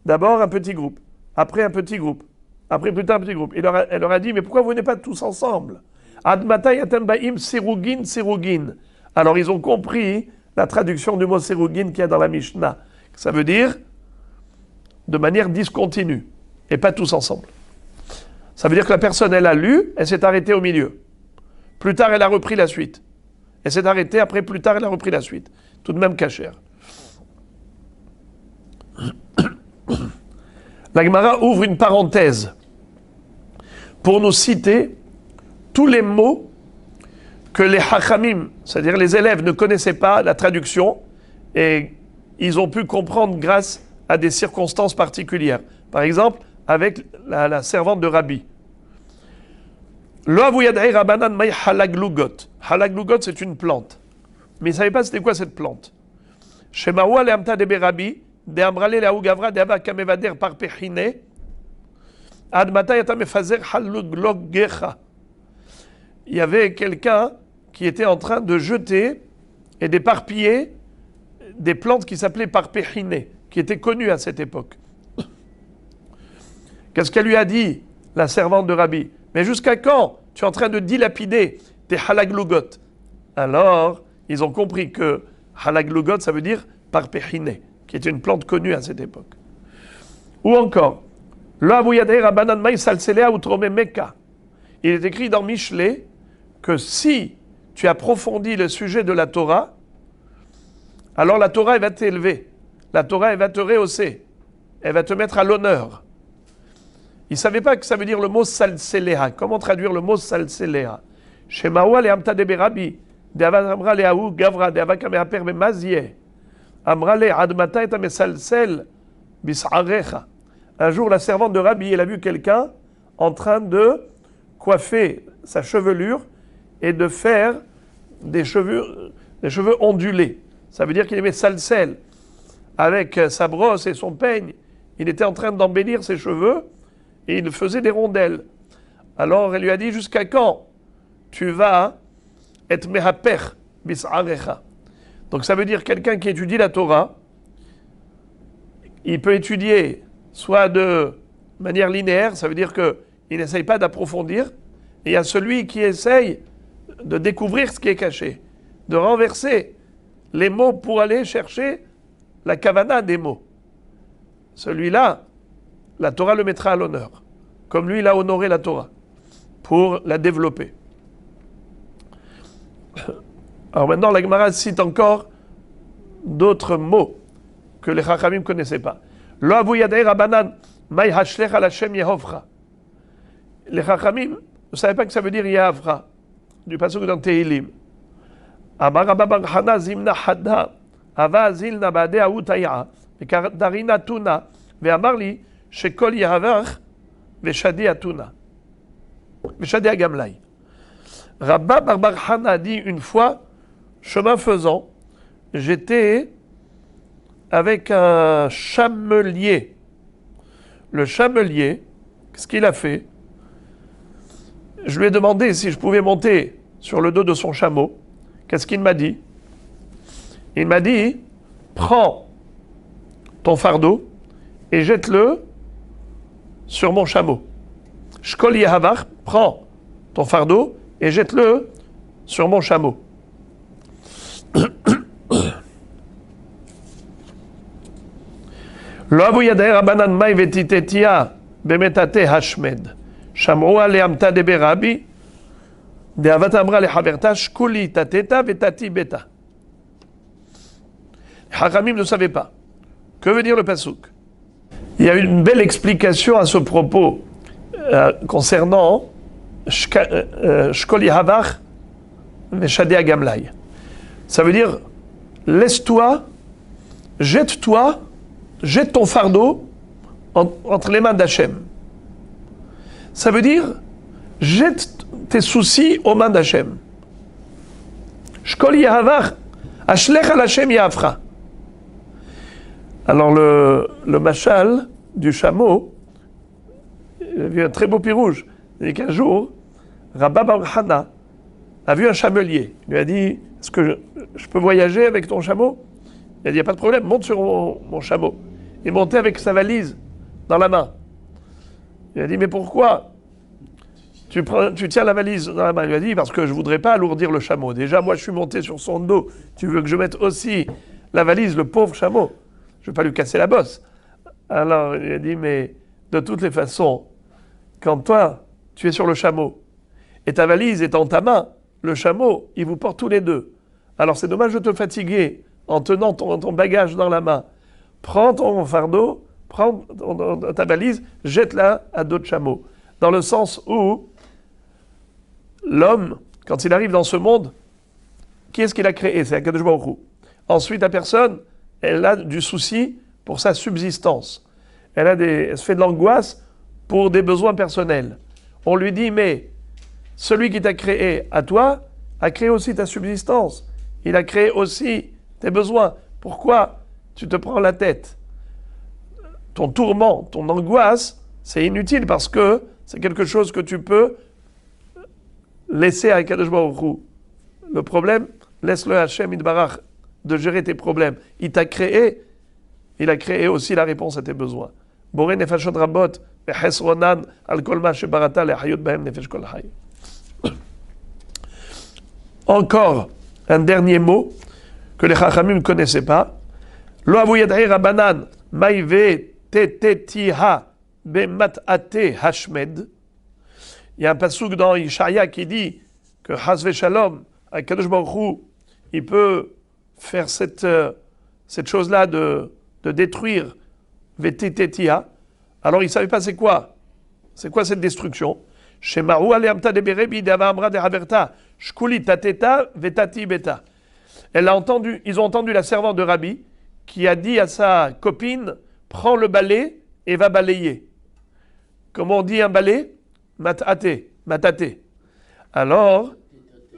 D'abord un petit groupe, après un petit groupe, après plus tard un petit groupe. Elle leur a dit, mais pourquoi vous n'êtes pas tous ensemble? Ad matay atem baim sirugin. Alors ils ont compris la traduction du mot sirugin qu'il y a dans la Mishnah. Ça veut dire de manière discontinue et pas tous ensemble. Ça veut dire que la personne, elle a lu, elle s'est arrêtée au milieu. Plus tard, elle a repris la suite. Elle s'est arrêtée, après plus tard, elle a repris la suite. Tout de même cachère. La Gemara ouvre une parenthèse pour nous citer tous les mots que les Hachamim, c'est-à-dire les élèves, ne connaissaient pas la traduction et ils ont pu comprendre grâce à des circonstances particulières. Par exemple, avec la servante de Rabbi. Lo avuyadai rabanan may halaglugot. Halaglugot, c'est une plante. Mais ils ne savaient pas c'était quoi cette plante. Shemahu leamta de Berabi, de amrale la ugavra de aba kamevader par pechine, ad mata yata mefazer haluglogecha. Il y avait quelqu'un qui était en train de jeter et d'éparpiller des plantes qui s'appelaient parpechine, qui étaient connues à cette époque. Qu'est-ce qu'elle lui a dit, la servante de Rabbi? Mais jusqu'à quand tu es en train de dilapider tes halaglugot? Alors, ils ont compris que halaglugot, ça veut dire parpechine, qui est une plante connue à cette époque. Ou encore, lo avuyadei rabanan may salselea utrome meka. Il est écrit dans Michelet que si tu approfondis le sujet de la Torah, alors la Torah, elle va t'élever. La Torah, elle va te rehausser. Elle va te mettre à l'honneur. Il ne savait pas que ça veut dire le mot salseleha. Comment traduire le mot salseleha? Shemawa le amta de berabi, de avamra le aou gavra, de avakameaper be mazie, amra le admata et amesalsel bisarecha. Un jour, la servante de Rabbi, elle a vu quelqu'un en train de coiffer sa chevelure et de faire des cheveux ondulés. Ça veut dire qu'il aimait salsel. Avec sa brosse et son peigne, il était en train d'embellir ses cheveux et il faisait des rondelles. Alors elle lui a dit, jusqu'à quand tu vas être mehaper bis'arecha? Donc ça veut dire quelqu'un qui étudie la Torah, il peut étudier soit de manière linéaire, ça veut dire qu'il n'essaye pas d'approfondir, et il y a celui qui essaye de découvrir ce qui est caché, de renverser les mots pour aller chercher la kavana des mots. Celui-là, la Torah le mettra à l'honneur, comme lui il a honoré la Torah, pour la développer. Alors maintenant, la Gemara cite encore d'autres mots que les Chachamim ne connaissaient pas. Lo avu yadei rabanan, mai hashlech al Hashem yehovcha. Les Chachamim ne savaient pas que ça veut dire Yahavra, du pasuk dans Tehilim. Amar Rabba bar Hana zimna hadda, ava zilna ba'adeh autaya, vekadarina tuna, ve'amar li, shekol yahavach, veshadi atuna. Veshadi agamlai. Rabba bar Hana dit une fois, chemin faisant, j'étais avec un chamelier. Le chamelier, qu'est-ce qu'il a fait? Je lui ai demandé si je pouvais monter sur le dos de son chameau. Qu'est-ce qu'il m'a dit? Il m'a dit, prends ton fardeau et jette-le sur mon chameau. Shkol yahavach, prends ton fardeau et jette-le sur mon chameau. Lo avu yadei rabanan mai vetitetia bemetate hashmed. Shamroa leamta de berabi, de avatamra le haverta, shkuli tateta vetati beta. Hachamim ne savait pas. Que veut dire le pasuk? Il y a une belle explication à ce propos concernant shkol yahavach veshadei agamlai. Ça veut dire, laisse-toi, jette-toi, jette ton fardeau entre les mains d'Hachem. Ça veut dire, jette tes soucis aux mains d'Hachem. Shkol yahavach, ashlech al Hashem yahavcha. Alors le machal du chameau, il a vu un très beau pirouge. Il dit qu'un jour, Rabba bar Hana a vu un chamelier. Il lui a dit, est-ce que je peux voyager avec ton chameau? Il a dit, il n'y a pas de problème, monte sur mon chameau. Il montait avec sa valise dans la main. Il a dit, mais pourquoi tu tiens la valise dans la main? Il lui a dit, parce que je ne voudrais pas alourdir le chameau. Déjà, moi, je suis monté sur son dos. Tu veux que je mette aussi la valise, le pauvre chameau? Je ne vais pas lui casser la bosse. Alors, il a dit, mais de toutes les façons, quand toi, tu es sur le chameau, et ta valise est dans ta main, le chameau, il vous porte tous les deux. Alors, c'est dommage de te fatiguer en tenant ton bagage dans la main. Prends ton fardeau, prends ta valise, jette-la à d'autres chameaux. Dans le sens où l'homme, quand il arrive dans ce monde, qui est-ce qu'il a créé? C'est Akadosh Baruch Hu. Ensuite, la personne, elle a du souci pour sa subsistance. Elle se fait de l'angoisse pour des besoins personnels. On lui dit, mais celui qui t'a créé à toi a créé aussi ta subsistance. Il a créé aussi tes besoins. Pourquoi tu te prends la tête? Ton tourment, ton angoisse, c'est inutile parce que c'est quelque chose que tu peux laisser à Kadosh Baruch Hu. Le problème, laisse-le à Hashem Yitbarach de gérer tes problèmes. Il t'a créé, il a créé aussi la réponse à tes besoins. Boré nefashot rabot, vechesronan al kol ma shebarata lehayot bahem nefesh kol hay. Encore un dernier mot que les Chachamim ne connaissaient pas. Lo avu yadei rabanan maive tetetiha bemat'ate hashmed. Il y a un pasuk dans Ishaïa qui dit que Hasve Shalom, Akadosh Baruch Hu, il peut faire cette chose-là de détruire Vetetetia. Alors il ne savait pas c'est quoi C'est quoi cette destruction? Shemaru aleamta de berebi de avamra de haverta, shkuli tateta vetati beta. Ils ont entendu la servante de Rabbi qui a dit à sa copine, prends le balai et va balayer. Comment on dit un balai? Matate. Alors,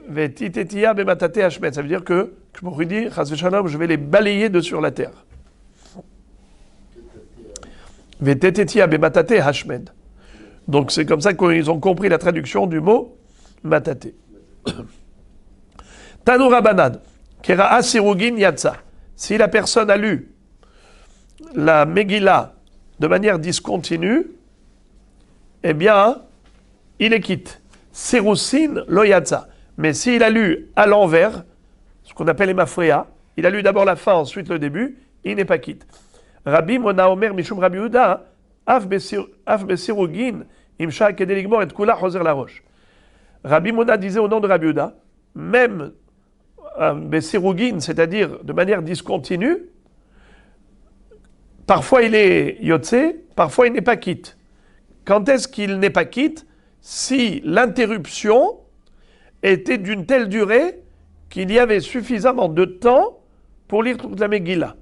vetitetia be matate hashmed. Ça veut dire que, pour lui dire, je vais les balayer de sur la terre. Vetitetia be matate hashmed. Donc c'est comme ça qu'ils ont compris la traduction du mot matate. Tanoura banad. Kera'a sirugin yatsa. Si la personne a lu la Megillah de manière discontinue, eh bien, il est quitte. Sirusin lo yatsa. Mais s'il a lu à l'envers, ce qu'on appelle les mafréa, il a lu d'abord la fin, ensuite le début, il n'est pas quitte. Rabbi Mona Omer Mishum Rabbi Yehuda, Af besirugin, imsha kedeligmor et kula choser la roche. Rabbi Mona disait au nom de Rabbi Yehuda, même besirugin, c'est-à-dire de manière discontinue, parfois il est yotse, parfois il n'est pas quitte. Quand est-ce qu'il n'est pas quitte? Si l'interruption était d'une telle durée qu'il y avait suffisamment de temps pour lire toute la Megillah.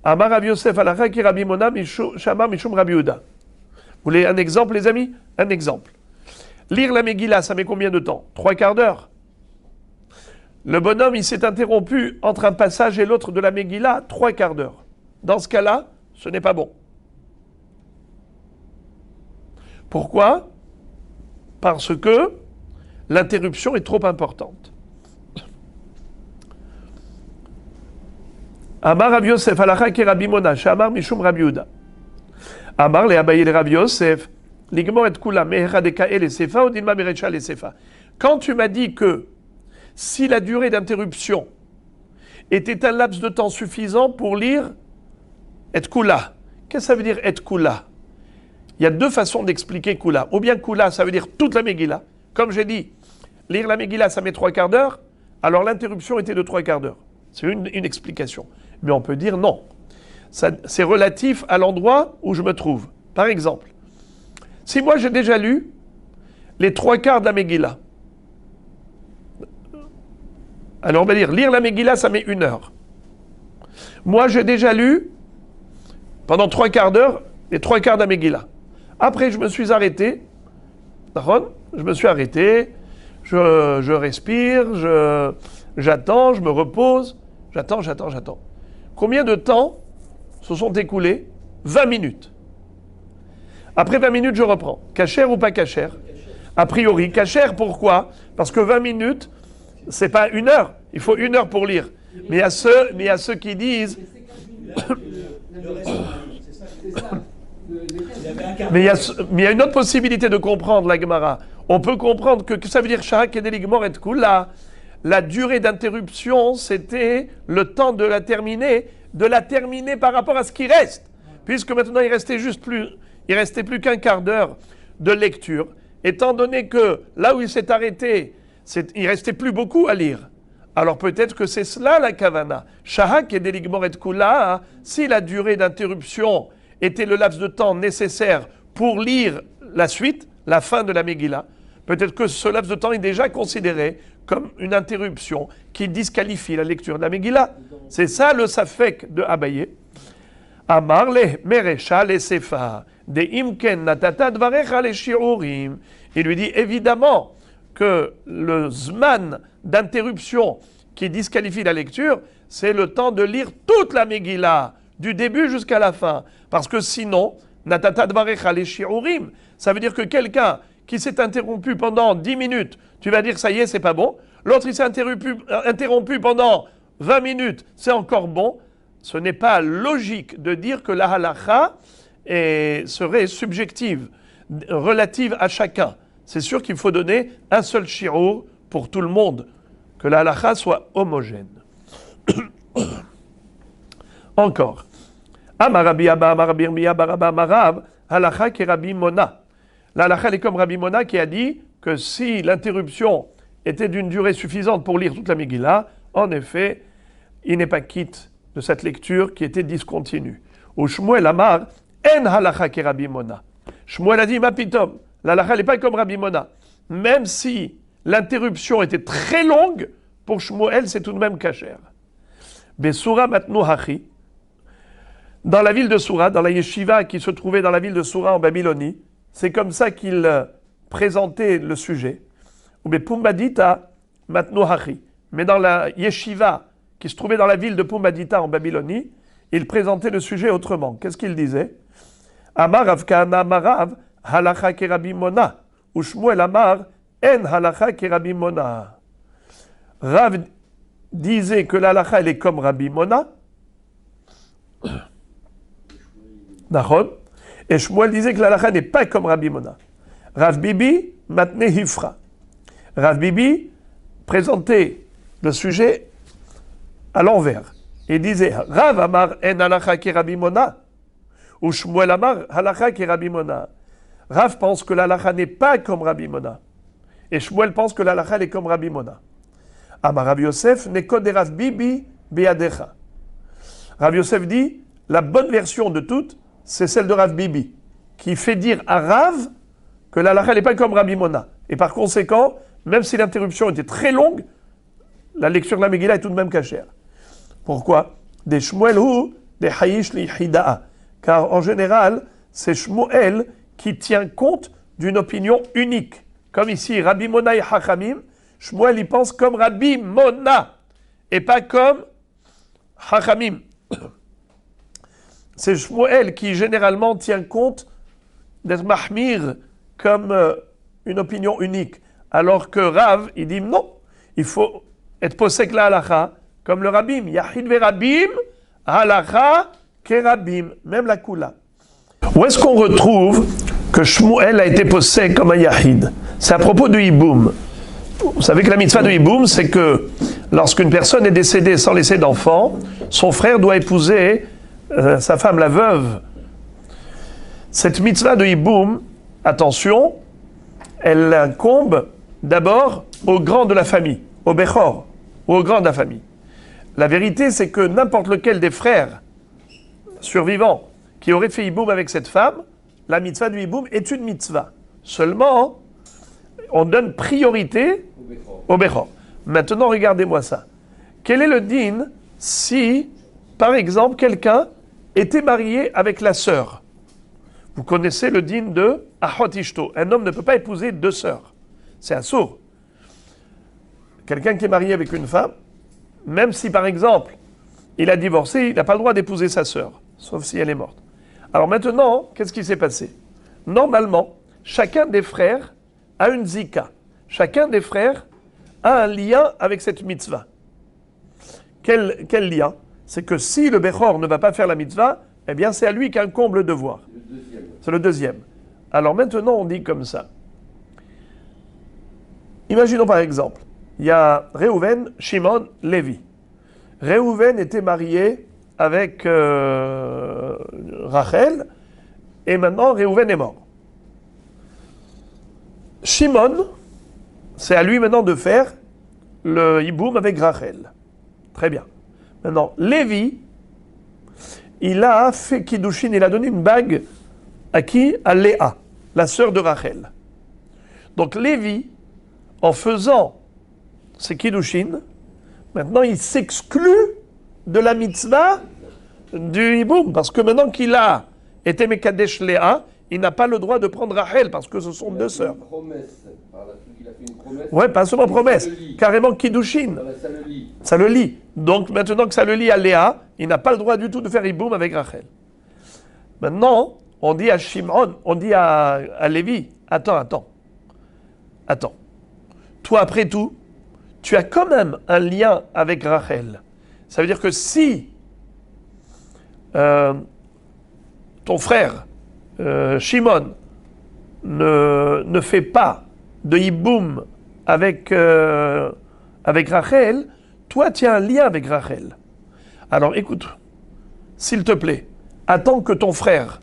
Amar Rav Yosef alakha ki Rabbi Mona shamar mishum Rabbi Yehuda. Vous voulez un exemple, les amis? Un exemple. Lire la Megillah, ça met combien de temps? 3/4 d'heure. Le bonhomme, il s'est interrompu entre un passage et l'autre de la Megillah 3/4 d'heure. Dans ce cas-là, ce n'est pas bon. Pourquoi? Parce que l'interruption est trop importante. Amar Rav Yosef alakha ki Rabbi Mona shamar mishum Rabbi Yehuda. Amar le Abaye le Rav Yosef ligmor et kula mehera de kael et sefa ou dilma merecha le sefa. Quand tu m'as dit que si la durée d'interruption était un laps de temps suffisant pour lire et kula, qu'est-ce que ça veut dire et kula? Il y a deux façons d'expliquer kula. Ou bien kula, ça veut dire toute la Megillah. Comme j'ai dit, lire la Megillah, ça met 3/4 d'heure, alors l'interruption était de 3/4 d'heure. C'est une explication. Mais on peut dire non. C'est relatif à l'endroit où je me trouve. Par exemple, si moi j'ai déjà lu les 3/4 de la Megillah, alors on va dire, lire la Megillah, ça met 1 heure. Moi j'ai déjà lu, pendant 3/4 d'heure, les 3/4 de la Megillah. Après je me suis arrêté, je respire, j'attends, je me repose, j'attends. Combien de temps se sont écoulés? 20 minutes. Après 20 minutes, je reprends. Cachère ou pas cachère? A priori, cachère, pourquoi? Parce que 20 minutes, c'est pas 1 heure. Il faut 1 heure pour lire. Mais il y a ceux qui disent... Mais il y a une autre possibilité de comprendre la Gemara. On peut comprendre que ça veut dire Shahak et Deligmor et Kula. La durée d'interruption, c'était le temps de la terminer par rapport à ce qui reste. Puisque maintenant, il restait plus qu'un quart d'heure de lecture. Étant donné que là où il s'est arrêté, il restait plus beaucoup à lire. Alors peut-être que c'est cela la kavana. Shahak et Deligmor et Kula, si la durée d'interruption était le laps de temps nécessaire pour lire la suite, la fin de la Megillah, peut-être que ce laps de temps est déjà considéré comme une interruption qui disqualifie la lecture de la Megillah. C'est ça le safek de Abaye. Amar le merecha le sefa de imken natata dvarecha le shiurim. Il lui dit évidemment que le zman d'interruption qui disqualifie la lecture, c'est le temps de lire toute la Megillah, du début jusqu'à la fin. Parce que sinon, natata dvarecha le shiurim, ça veut dire que quelqu'un qui s'est interrompu pendant 10 minutes, tu vas dire ça y est, c'est pas bon. L'autre, il s'est interrompu pendant 20 minutes, c'est encore bon. Ce n'est pas logique de dire que la halakha serait subjective, relative à chacun. C'est sûr qu'il faut donner un seul shiur pour tout le monde, que la halakha soit homogène. Encore. Amarabi Abba, Amarabi Irmiya, Baraba, Amarav, halakha ki Rabbi Mona. La halakha est comme Rabbi Mona qui a dit que si l'interruption était d'une durée suffisante pour lire toute la Megillah, en effet, il n'est pas quitte de cette lecture qui était discontinue. Ou Shmuel Amar, En halakha ki Rabbi Mona. Shmuel a dit, ma pitom, la halakha n'est pas comme Rabbi Mona. Même si l'interruption était très longue, pour Shmuel, c'est tout de même kasher. Besura matnu hachi, dans la ville de Soura, dans la yeshiva qui se trouvait dans la ville de Soura en Babylonie, c'est comme ça qu'il présentait le sujet. Ou Pumbadita matnu hachi. Mais dans la yeshiva qui se trouvait dans la ville de Pumbadita en Babylonie, il présentait le sujet autrement. Qu'est-ce qu'il disait? Amar Rav Kahana Amarav halacha ke Rabbi Mona, ou Shmuel Amar en halacha ke Rabbi Mona. Rav disait que la halacha elle est comme Rabbi Mona, Nahon, et Shmuel disait que la halacha n'est pas comme Rabbi Mona. Rav Bibi matne hifra. Rav Bibi présentait le sujet à l'envers. Il disait Rav Amar en halacha ke Rabbi Mona, ou Shmuel Amar halacha ke Rabbi Mona. Rav pense que la halacha n'est pas comme Rabbi Mona, et Shmuel pense que la halacha est comme Rabbi Mona. Amar Rav Yosef neko de Rav Bibi beadecha. Rav Yosef dit la bonne version de toutes, c'est celle de Rav Bibi, qui fait dire à Rav que la halacha n'est pas comme Rabbi Mona. Et par conséquent, même si l'interruption était très longue, la lecture de la Megillah est tout de même cachère. Pourquoi? Des Shmuel hu, des Hayish li Hida'a. Car en général, c'est Shmuel qui tient compte d'une opinion unique. Comme ici, Rabbi Mona et Hachamim, Shmuel y pense comme Rabbi Mona et pas comme Hachamim. C'est Shmuel qui généralement tient compte d'être Mahmir comme une opinion unique. Alors que Rav, il dit non, il faut être posek la halacha comme le Rabbim. Yahid ve Rabbim, halacha ke Rabbim, même la kula. Où est-ce qu'on retrouve que Shmuel a été posek comme un Yahid? C'est à propos du Hiboum. Vous savez que la mitzvah de Hiboum, c'est que lorsqu'une personne est décédée sans laisser d'enfant, son frère doit épouser sa femme, la veuve. Cette mitzvah de Hiboum, attention, elle incombe d'abord au grand de la famille, au Bechor, ou au grand de la famille. La vérité, c'est que n'importe lequel des frères survivants qui aurait fait Hiboum avec cette femme, la mitzvah du Hiboum est une mitzvah. Seulement, on donne priorité au Bechor. Maintenant, regardez-moi ça. Quel est le din si, par exemple, quelqu'un était marié avec la sœur? Vous connaissez le din de Ahot Ishto. Un homme ne peut pas épouser deux sœurs. C'est un sourd. Quelqu'un qui est marié avec une femme, même si, par exemple, il a divorcé, il n'a pas le droit d'épouser sa sœur, sauf si elle est morte. Alors maintenant, qu'est-ce qui s'est passé? Normalement, chacun des frères a une zika. Chacun des frères a un lien avec cette mitzvah. Quel lien? C'est que si le Bechor ne va pas faire la mitzvah, eh bien c'est à lui qu'incombe le devoir. C'est le deuxième. Alors maintenant, on dit comme ça. Imaginons par exemple, il y a Réhouven, Shimon, Lévi. Réhouven était marié avec Rachel, et maintenant Réhouven est mort. Shimon, c'est à lui maintenant de faire le hiboum avec Rachel. Très bien. Maintenant, Lévi, il a fait Kiddushin, il a donné une bague à qui? À Léa, la sœur de Rachel. Donc Lévi, en faisant ses Kiddushin, maintenant il s'exclut de la mitzvah du hiboum, parce que maintenant qu'il a été Mekadesh Léa, il n'a pas le droit de prendre Rachel, parce que ce sont deux sœurs. Ouais, pas seulement promesse, carrément Kiddushin. Ça le lie. Donc maintenant que ça le lie à Léa, il n'a pas le droit du tout de faire hiboum avec Rachel. Maintenant, on dit à Shimon, on dit à Lévi, attends. Toi, après tout, tu as quand même un lien avec Rachel. Ça veut dire que si ton frère Shimon ne fait pas de hiboum avec Rachel, toi tu as un lien avec Rachel. Alors écoute, s'il te plaît, attends que ton frère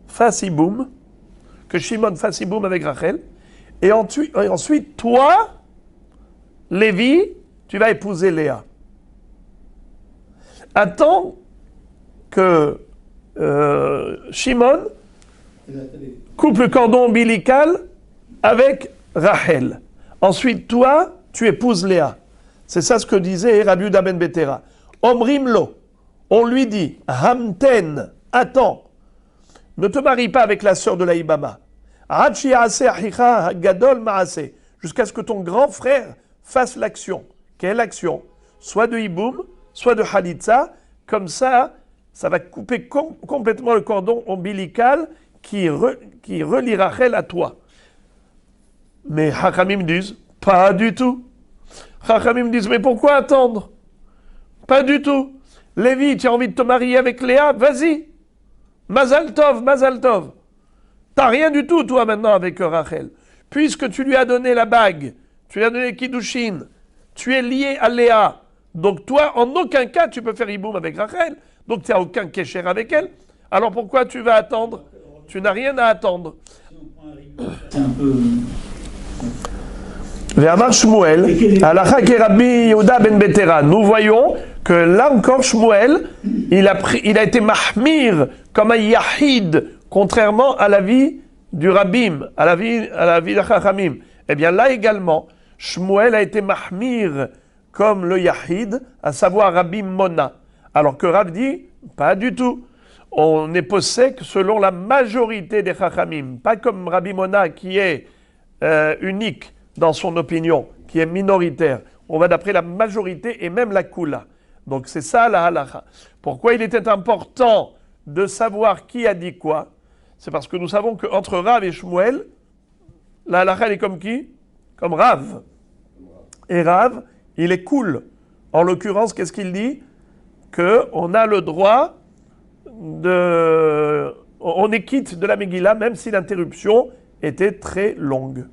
fasse hiboum, que Shimon fasse hiboum avec Rachel, et ensuite toi, Lévi, tu vas épouser Léa. Attends que Shimon coupe le cordon ombilical avec Rachel. Ensuite, toi, tu épouses Léa. C'est ça ce que disait Rabbi Yehuda ben Betera. Omrim lo, on lui dit, Hamten, attends, ne te marie pas avec la sœur de l'Aïbama. Jusqu'à ce que ton grand frère fasse l'action. Quelle action? Soit de hiboum, soit de halitza. Comme ça, ça va couper complètement le cordon ombilical qui relie Rachel à toi. Mais Chachamim disent, pas du tout. Chachamim disent, mais pourquoi attendre? Pas du tout. Lévi, tu as envie de te marier avec Léa? Vas-y. Mazal Tov, Mazal Tov. T'as rien du tout, toi, maintenant, avec Rachel. Puisque tu lui as donné la bague, tu lui as donné Kiddushin, tu es lié à Léa. Donc toi, en aucun cas, tu peux faire hiboum avec Rachel. Donc tu n'as aucun kécher avec elle. Alors pourquoi tu vas attendre? Tu n'as rien à attendre. C'est un peu... Ve'amar Shmuel, halacha ke Rabbi Yehuda ben Betera. Nous voyons que là encore, Shmuel, il a été mahmir comme un yahid, contrairement à la vie du rabbim, à la vie de Chachamim. Eh bien là également, Shmuel a été mahmir comme le yahid, à savoir Rabbi Mona. Alors que Rav dit, pas du tout. On est possèque selon la majorité des Chachamim, pas comme Rabbi Mona qui est unique dans son opinion, qui est minoritaire. On va d'après la majorité et même la Kula. Donc c'est ça la halacha. Pourquoi il était important de savoir qui a dit quoi? C'est parce que nous savons qu'entre Rav et Shmuel, la halacha elle est comme qui? Comme Rav. Et Rav, il est cool. En l'occurrence, qu'est-ce qu'il dit? Qu'on a le droit on est quitte de la Megillah, même si l'interruption était très longue.